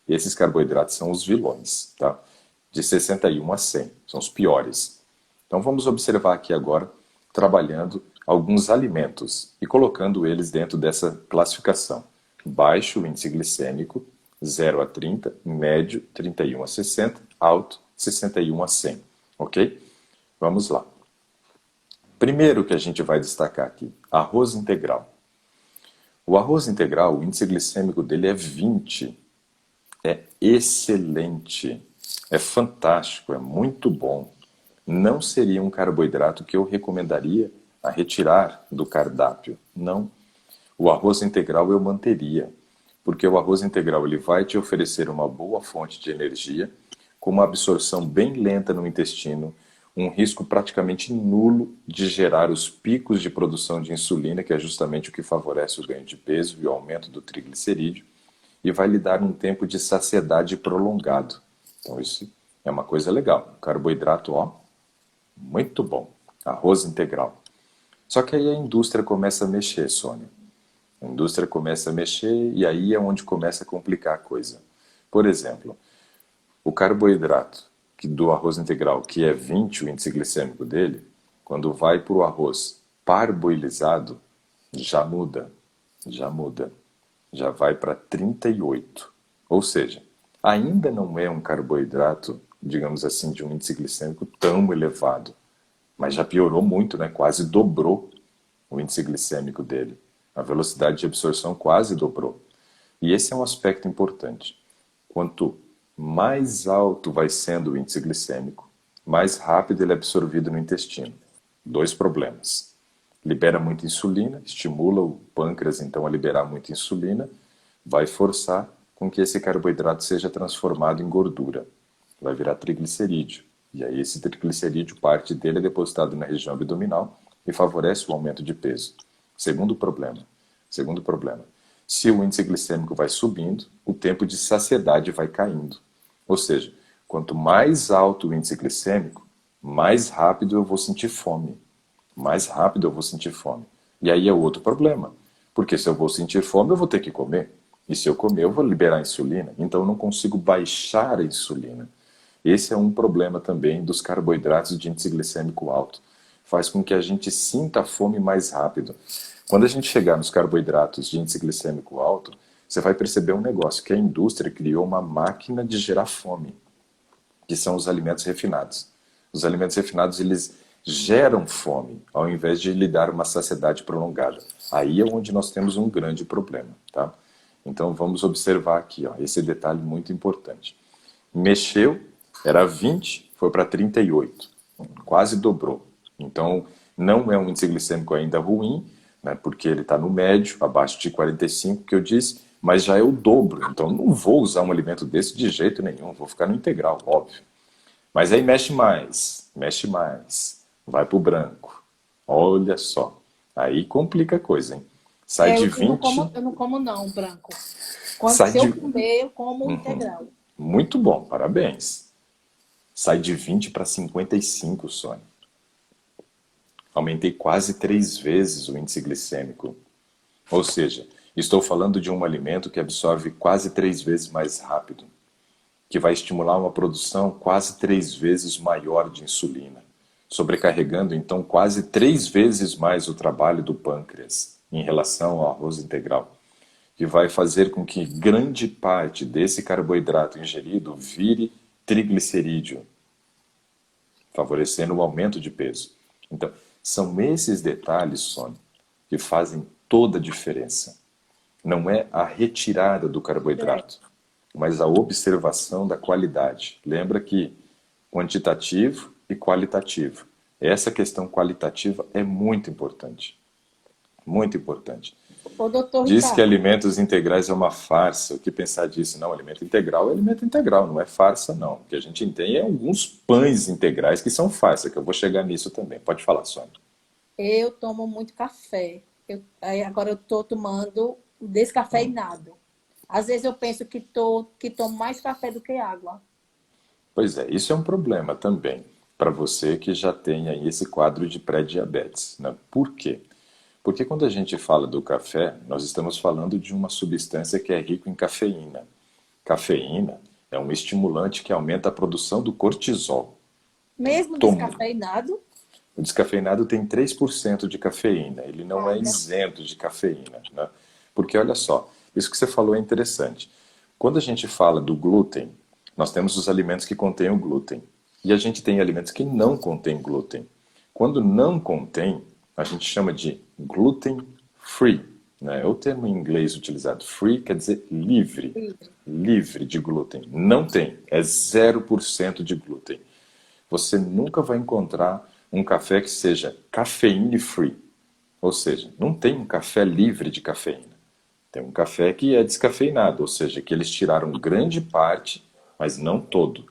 esses carboidratos são os vilões, tá? De 61 a 100, são os piores. Então vamos observar aqui agora, trabalhando alguns alimentos e colocando eles dentro dessa classificação. Baixo índice glicêmico, 0 a 30, médio, 31 a 60, alto, 61 a 100. Ok? Vamos lá. Primeiro que a gente vai destacar aqui, arroz integral. O arroz integral, o índice glicêmico dele é 20. É excelente. É fantástico, é muito bom. Não seria um carboidrato que eu recomendaria a retirar do cardápio. Não. O arroz integral eu manteria, porque o arroz integral ele vai te oferecer uma boa fonte de energia, com uma absorção bem lenta no intestino, um risco praticamente nulo de gerar os picos de produção de insulina, que é justamente o que favorece o ganho de peso e o aumento do triglicerídeo, e vai lhe dar um tempo de saciedade prolongado. Então isso é uma coisa legal. Carboidrato, ó, muito bom. Arroz integral. Só que aí a indústria começa a mexer, Sônia. A indústria começa a mexer e aí é onde começa a complicar a coisa. Por exemplo, o carboidrato do arroz integral, que é 20 o índice glicêmico dele, quando vai para o arroz parboilizado, já muda, já muda, já vai para 38. Ou seja, ainda não é um carboidrato, digamos assim, de um índice glicêmico tão elevado, mas já piorou muito, né? Quase dobrou o índice glicêmico dele. A velocidade de absorção quase dobrou. E esse é um aspecto importante. Quanto mais alto vai sendo o índice glicêmico, mais rápido ele é absorvido no intestino. Dois problemas. Libera muita insulina, estimula o pâncreas então a liberar muita insulina, vai forçar com que esse carboidrato seja transformado em gordura. Vai virar triglicerídeo. E aí esse triglicerídeo, parte dele é depositado na região abdominal e favorece o aumento de peso. Segundo problema. Segundo problema. Se o índice glicêmico vai subindo, o tempo de saciedade vai caindo. Ou seja, quanto mais alto o índice glicêmico, mais rápido eu vou sentir fome. Mais rápido eu vou sentir fome. E aí é outro problema. Porque se eu vou sentir fome, eu vou ter que comer. E se eu comer, eu vou liberar insulina. Então eu não consigo baixar a insulina. Esse é um problema também dos carboidratos de índice glicêmico alto. Faz com que a gente sinta a fome mais rápido. Quando a gente chegar nos carboidratos de índice glicêmico alto, você vai perceber um negócio, que a indústria criou uma máquina de gerar fome, que são os alimentos refinados. Os alimentos refinados, eles geram fome, ao invés de lhe dar uma saciedade prolongada. Aí é onde nós temos um grande problema, tá? Então vamos observar aqui, ó, esse detalhe muito importante. Mexeu, era 20, foi para 38, quase dobrou. Então não é um índice glicêmico ainda ruim, né, porque ele está no médio, abaixo de 45, que eu disse, mas já é o dobro. Então não vou usar um alimento desse de jeito nenhum, vou ficar no integral, óbvio. Mas aí mexe mais, vai para o branco. Olha só, aí complica a coisa, hein? Sai de 20... Eu não como não, branco. Sai Se eu de... comer, eu como integral. Muito bom, parabéns. Sai de 20 para 55, Sônia. Aumentei quase 3 vezes o índice glicêmico. Ou seja, estou falando de um alimento que absorve quase 3 vezes mais rápido, que vai estimular uma produção quase 3 vezes maior de insulina, sobrecarregando então quase 3 vezes mais o trabalho do pâncreas em relação ao arroz integral, que vai fazer com que grande parte desse carboidrato ingerido vire triglicerídeo, favorecendo o aumento de peso. Então, são esses detalhes, Sônia, que fazem toda a diferença. Não é a retirada do carboidrato, mas a observação da qualidade. Lembra que quantitativo e qualitativo. Essa questão qualitativa é muito importante. Muito importante. Ô, doutor Diz que Ricardo, alimentos integrais é uma farsa. O que pensar disso? Não, alimento integral é alimento integral, não é farsa, não. O que a gente tem é alguns pães integrais que são farsa, que eu vou chegar nisso também. Pode falar, Sônia. eu tomo muito café. Agora eu estou tomando descafeinado. Às vezes eu penso que tomo mais café do que água. Pois é, isso é um problema também para você que já tem aí esse quadro de pré-diabetes, né? Por quê? Porque quando a gente fala do café, nós estamos falando de uma substância que é rica em cafeína. Cafeína é um estimulante que aumenta a produção do cortisol. Mesmo descafeinado, O descafeinado tem 3% de cafeína, ele não é olha, isento de cafeína, né? Porque olha só, isso que você falou é interessante. Quando a gente fala do glúten, nós temos os alimentos que contêm o glúten. E a gente tem alimentos que não contêm glúten. Quando não contém, a gente chama de gluten free, né? É o termo em inglês utilizado. Free quer dizer livre, livre de glúten. Não tem, é 0% de glúten. Você nunca vai encontrar um café que seja caffeine free. Ou seja, não tem um café livre de cafeína. Tem um café que é descafeinado, ou seja, que eles tiraram grande parte, mas não todo.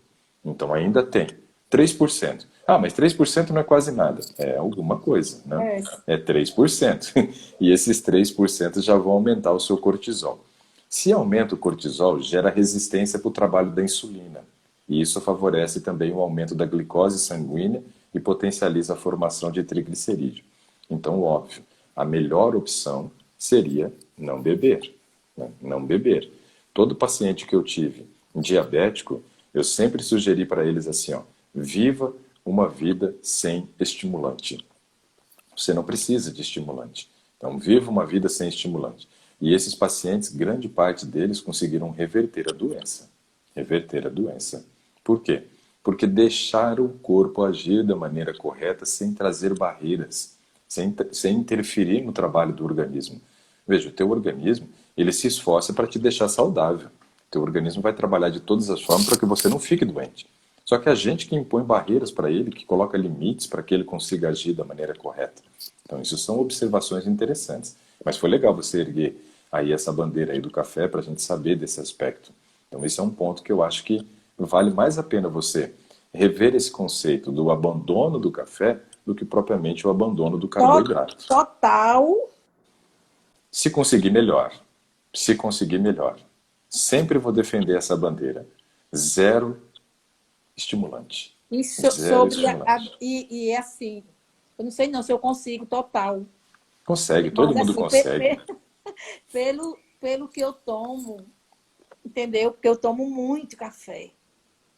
Então ainda tem 3%. Ah, mas 3% não é quase nada. É alguma coisa, né? É 3%. E esses 3% já vão aumentar o seu cortisol. Se aumenta o cortisol, gera resistência para o trabalho da insulina. E isso favorece também o aumento da glicose sanguínea e potencializa a formação de triglicerídeo. Então, óbvio, a melhor opção seria não beber, né? Não beber. Todo paciente que eu tive diabético, eu sempre sugeri para eles assim, ó, viva uma vida sem estimulante. Você não precisa de estimulante. Então, viva uma vida sem estimulante. E esses pacientes, grande parte deles conseguiram reverter a doença. Reverter a doença. Por quê? Porque deixaram o corpo agir da maneira correta sem trazer barreiras, sem interferir no trabalho do organismo. Veja, o teu organismo, ele se esforça para te deixar saudável. O teu organismo vai trabalhar de todas as formas para que você não fique doente. Só que a gente que impõe barreiras para ele, que coloca limites para que ele consiga agir da maneira correta. Então, isso são observações interessantes. Mas foi legal você erguer aí essa bandeira aí do café para a gente saber desse aspecto. Então, esse é um ponto que eu acho que vale mais a pena você rever esse conceito do abandono do café do que propriamente o abandono do carboidrato. Total. Se conseguir, melhor. Se conseguir, melhor. Sempre vou defender essa bandeira. Zero estimulante. Isso Zero sobre estimulante. e é assim, eu não sei não se eu consigo total. Consegue, todo Mas mundo assim, consegue. pelo que eu tomo, entendeu? Porque eu tomo muito café.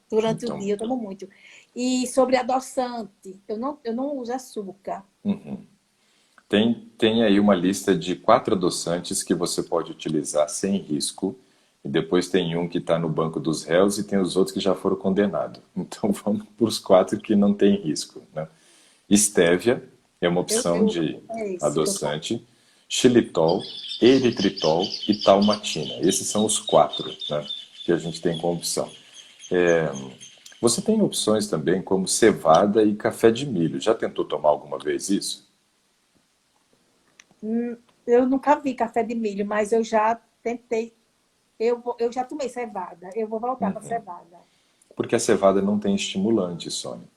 Durante o Então, dia eu tomo muito. E sobre adoçante, eu não uso açúcar. tem aí uma lista de 4 adoçantes que você pode utilizar sem risco. E depois tem um que está no banco dos réus e tem os outros que já foram condenados. Então vamos para os 4 que não tem risco, né? Estévia é uma opção de É isso que eu tomo. adoçante. Xilitol, eritritol e talmatina. Esses são os 4, né, que a gente tem como opção. Você tem opções também como cevada e café de milho. Já tentou tomar alguma vez isso? Eu nunca vi café de milho, mas eu já tentei. Eu já tomei cevada. Eu vou voltar para cevada. Porque a cevada não tem estimulante, Sônia.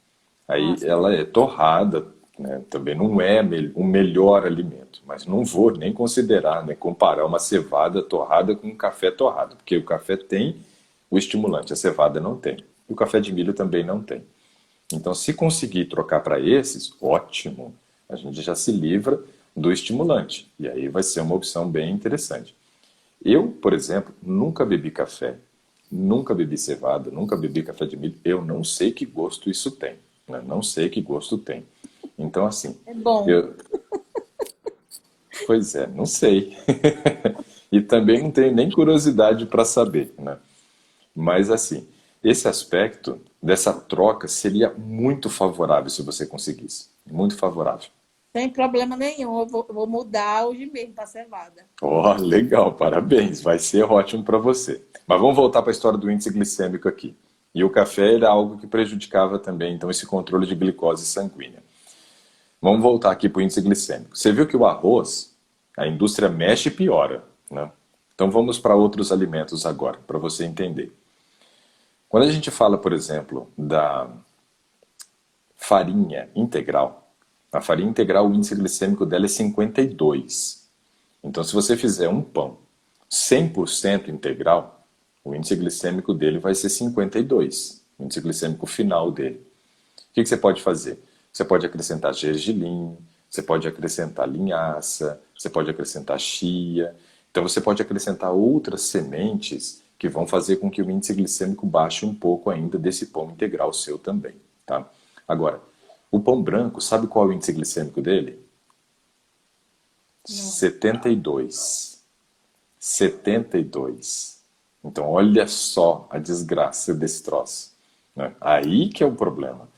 Aí Nossa, ela é torrada, né? Também não é o melhor alimento, mas não vou nem considerar, né, comparar uma cevada torrada com um café torrado, porque o café tem o estimulante, a cevada não tem. E o café de milho também não tem. Então, se conseguir trocar para esses, ótimo. A gente já se livra do estimulante. E aí vai ser uma opção bem interessante. Eu, por exemplo, nunca bebi café, nunca bebi cevada, nunca bebi café de milho. Eu não sei que gosto isso tem, né? Não sei que gosto tem. Então, assim, é bom. eu, pois é, não sei. E também não tenho nem curiosidade para saber, né? Mas, assim, esse aspecto dessa troca seria muito favorável se você conseguisse. Muito favorável. Sem problema nenhum. Eu vou mudar hoje mesmo para cevada. Oh, legal, parabéns, vai ser ótimo para você. Mas vamos voltar para a história do índice glicêmico aqui. E o café era algo que prejudicava também, então, esse controle de glicose sanguínea. Vamos voltar aqui para o índice glicêmico. Você viu que o arroz, a indústria mexe e piora, né? Então vamos para outros alimentos agora, para você entender. Quando a gente fala, por exemplo, da farinha integral, a farinha integral, o índice glicêmico dela é 52. Então, se você fizer um pão 100% integral, o índice glicêmico dele vai ser 52, o índice glicêmico final dele. O que você pode fazer? Você pode acrescentar gergelim, você pode acrescentar linhaça, você pode acrescentar chia. Então, você pode acrescentar outras sementes que vão fazer com que o índice glicêmico baixe um pouco ainda desse pão integral seu também, tá? Agora, o pão branco, sabe qual é o índice glicêmico dele? Não. 72. 72. Então, olha só a desgraça desse troço, né? Aí que é o problema.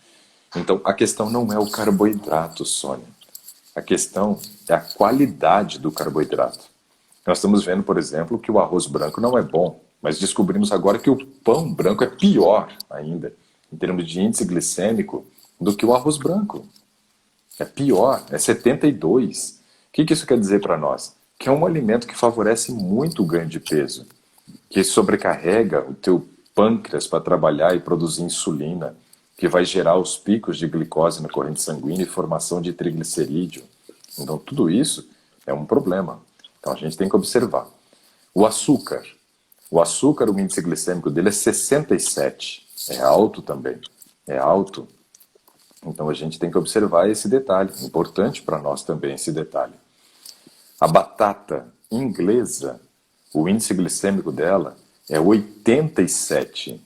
Então, a questão não é o carboidrato, Sônia. A questão é a qualidade do carboidrato. Nós estamos vendo, por exemplo, que o arroz branco não é bom, mas descobrimos agora que o pão branco é pior ainda, em termos de índice glicêmico, do que o arroz branco. É pior, é 72. O que isso quer dizer para nós? Que é um alimento que favorece muito o ganho de peso, que sobrecarrega o teu pâncreas para trabalhar e produzir insulina, que vai gerar os picos de glicose na corrente sanguínea e formação de triglicerídeo. Então, tudo isso é um problema. Então, a gente tem que observar. O açúcar, o índice glicêmico dele é 67. É alto também. É alto. Então a gente tem que observar esse detalhe, importante para nós também esse detalhe. A batata inglesa, o índice glicêmico dela é 87.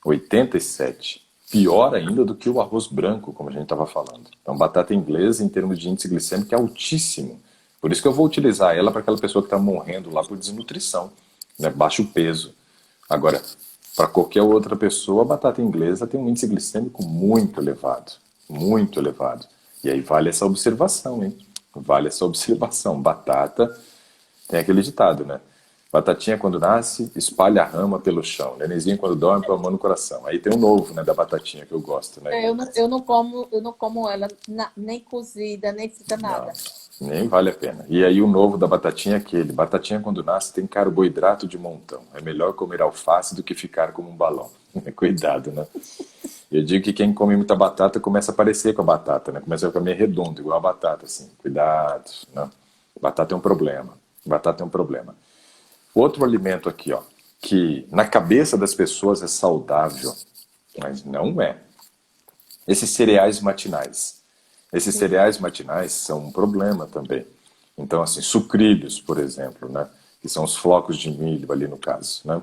87. Pior ainda do que o arroz branco, como a gente estava falando. Então, batata inglesa, em termos de índice glicêmico, é altíssimo. Por isso que eu vou utilizar ela para aquela pessoa que está morrendo lá por desnutrição, né? Baixo peso. Agora, para qualquer outra pessoa, a batata inglesa tem um índice glicêmico muito elevado. Muito elevado. E aí vale essa observação, hein? Vale essa observação. Batata, tem aquele ditado, né? Batatinha quando nasce, espalha a rama pelo chão. Nenenzinho quando dorme, põe a mão no coração. Aí tem um novo, né, da batatinha que eu gosto, né? Eu não como ela nem cozida, nem frita, nada. Não, nem vale a pena. E aí o novo da batatinha é aquele. Batatinha quando nasce tem carboidrato de montão. É melhor comer alface do que ficar como um balão. Cuidado, né? Eu digo que quem come muita batata começa a parecer com a batata, né? Começa a ficar meio redondo, igual a batata, assim. Cuidado, né? Batata é um problema. Batata é um problema. Outro alimento aqui, ó, que na cabeça das pessoas é saudável, mas não é. Esses cereais matinais. Esses cereais matinais são um problema também. Então, assim, sucrilhos, por exemplo, né? Que são os flocos de milho ali no caso, né?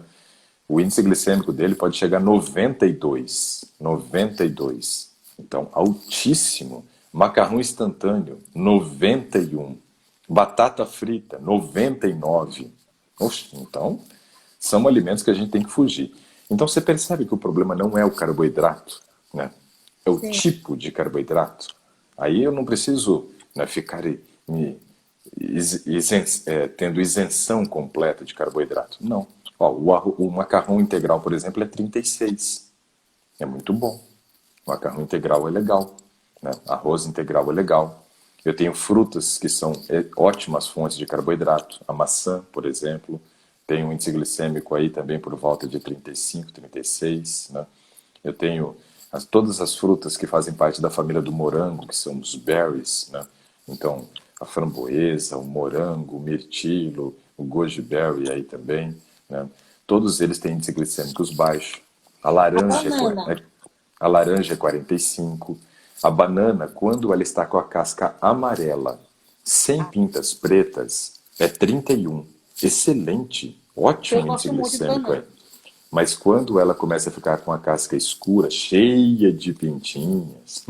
O índice glicêmico dele pode chegar a 92. 92. Então, altíssimo. Macarrão instantâneo, 91. Batata frita, 99. Oxe, então, são alimentos que a gente tem que fugir. Então, você percebe que o problema não é o carboidrato, né? É o Sim. tipo de carboidrato. Aí eu não preciso, né, ficar tendo isenção completa de carboidrato. Não. Ó, o macarrão integral, por exemplo, é 36. É muito bom. O macarrão integral é legal, né? Arroz integral é legal. Eu tenho frutas que são ótimas fontes de carboidrato. A maçã, por exemplo, tem um índice glicêmico aí também por volta de 35, 36. Né? Eu tenho todas as frutas que fazem parte da família do morango, que são os berries. Né? Então, a framboesa, o morango, o mirtilo, o goji berry aí também. Né? Todos eles têm índice glicêmicos baixos. A laranja, a laranja é 45. A banana, quando ela está com a casca amarela, sem pintas pretas, é 31. Excelente, ótimo Eu índice gosto muito de glicêmico. banana. Mas quando ela começa a ficar com a casca escura, cheia de pintinhas,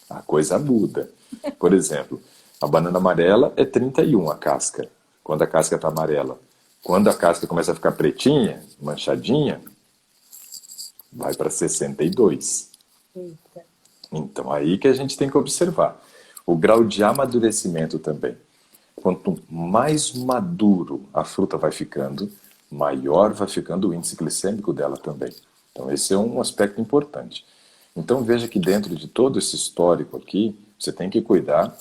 a coisa muda. Por exemplo, a banana amarela é 31 a casca, quando a casca está amarela. Quando a casca começa a ficar pretinha, manchadinha, vai para 62. Eita. Então, aí que a gente tem que observar. O grau de amadurecimento também. Quanto mais maduro a fruta vai ficando, maior vai ficando o índice glicêmico dela também. Então, esse é um aspecto importante. Então, veja que dentro de todo esse histórico aqui, você tem que cuidar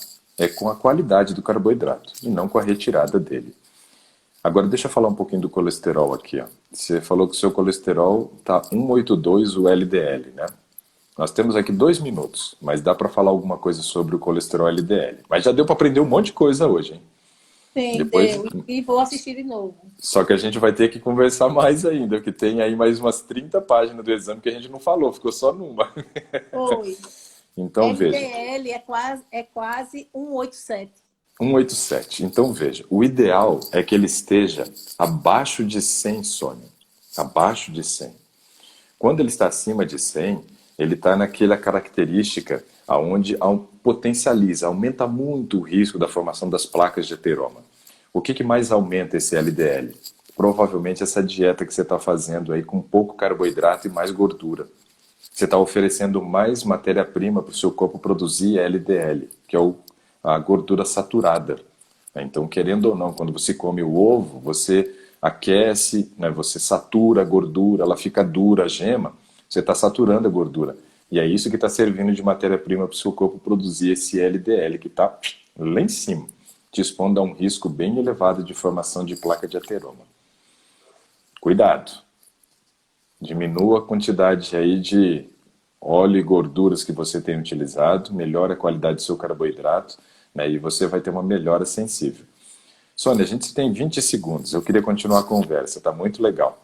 com a qualidade do carboidrato e não com a retirada dele. Agora, deixa eu falar um pouquinho do colesterol aqui. Ó. Você falou que o seu colesterol está 182, o LDL, né? Nós temos aqui 2 minutos, mas dá para falar alguma coisa sobre o colesterol LDL. Mas já deu para aprender um monte de coisa hoje, hein? Sim, Depois... deu. E vou assistir de novo. Só que a gente vai ter que conversar mais ainda, porque tem aí mais umas 30 páginas do exame que a gente não falou, ficou só numa. Foi. Então, veja. LDL é quase 187. 187. Então, veja, o ideal é que ele esteja abaixo de 100, Sônia. Abaixo de 100. Quando ele está acima de 100, ele está naquela característica onde potencializa, aumenta muito o risco da formação das placas de ateroma. O que mais aumenta esse LDL? Provavelmente essa dieta que você está fazendo aí com pouco carboidrato e mais gordura. Você está oferecendo mais matéria-prima para o seu corpo produzir LDL, que é a gordura saturada. Então, querendo ou não, quando você come o ovo, você aquece, né, você satura a gordura, ela fica dura, a gema, você está saturando a gordura. E é isso que está servindo de matéria-prima para o seu corpo produzir esse LDL, que está lá em cima, te expondo a um risco bem elevado de formação de placa de ateroma. Cuidado! Diminua a quantidade aí de óleo e gorduras que você tem utilizado, melhora a qualidade do seu carboidrato, né, e você vai ter uma melhora sensível. Sônia, a gente tem 20 segundos, eu queria continuar a conversa, tá muito legal.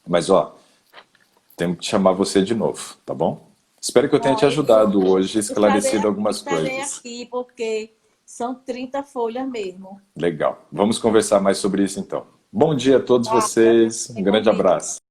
Mas, ó, temos que chamar você de novo, tá bom? Espero que eu tenha te Olha, ajudado hoje, esclarecido algumas estarei coisas. aqui porque são 30 folhas mesmo. Legal. Vamos conversar mais sobre isso então. Bom dia a todos Tá, agradeço vocês. Um o grande convite. abraço.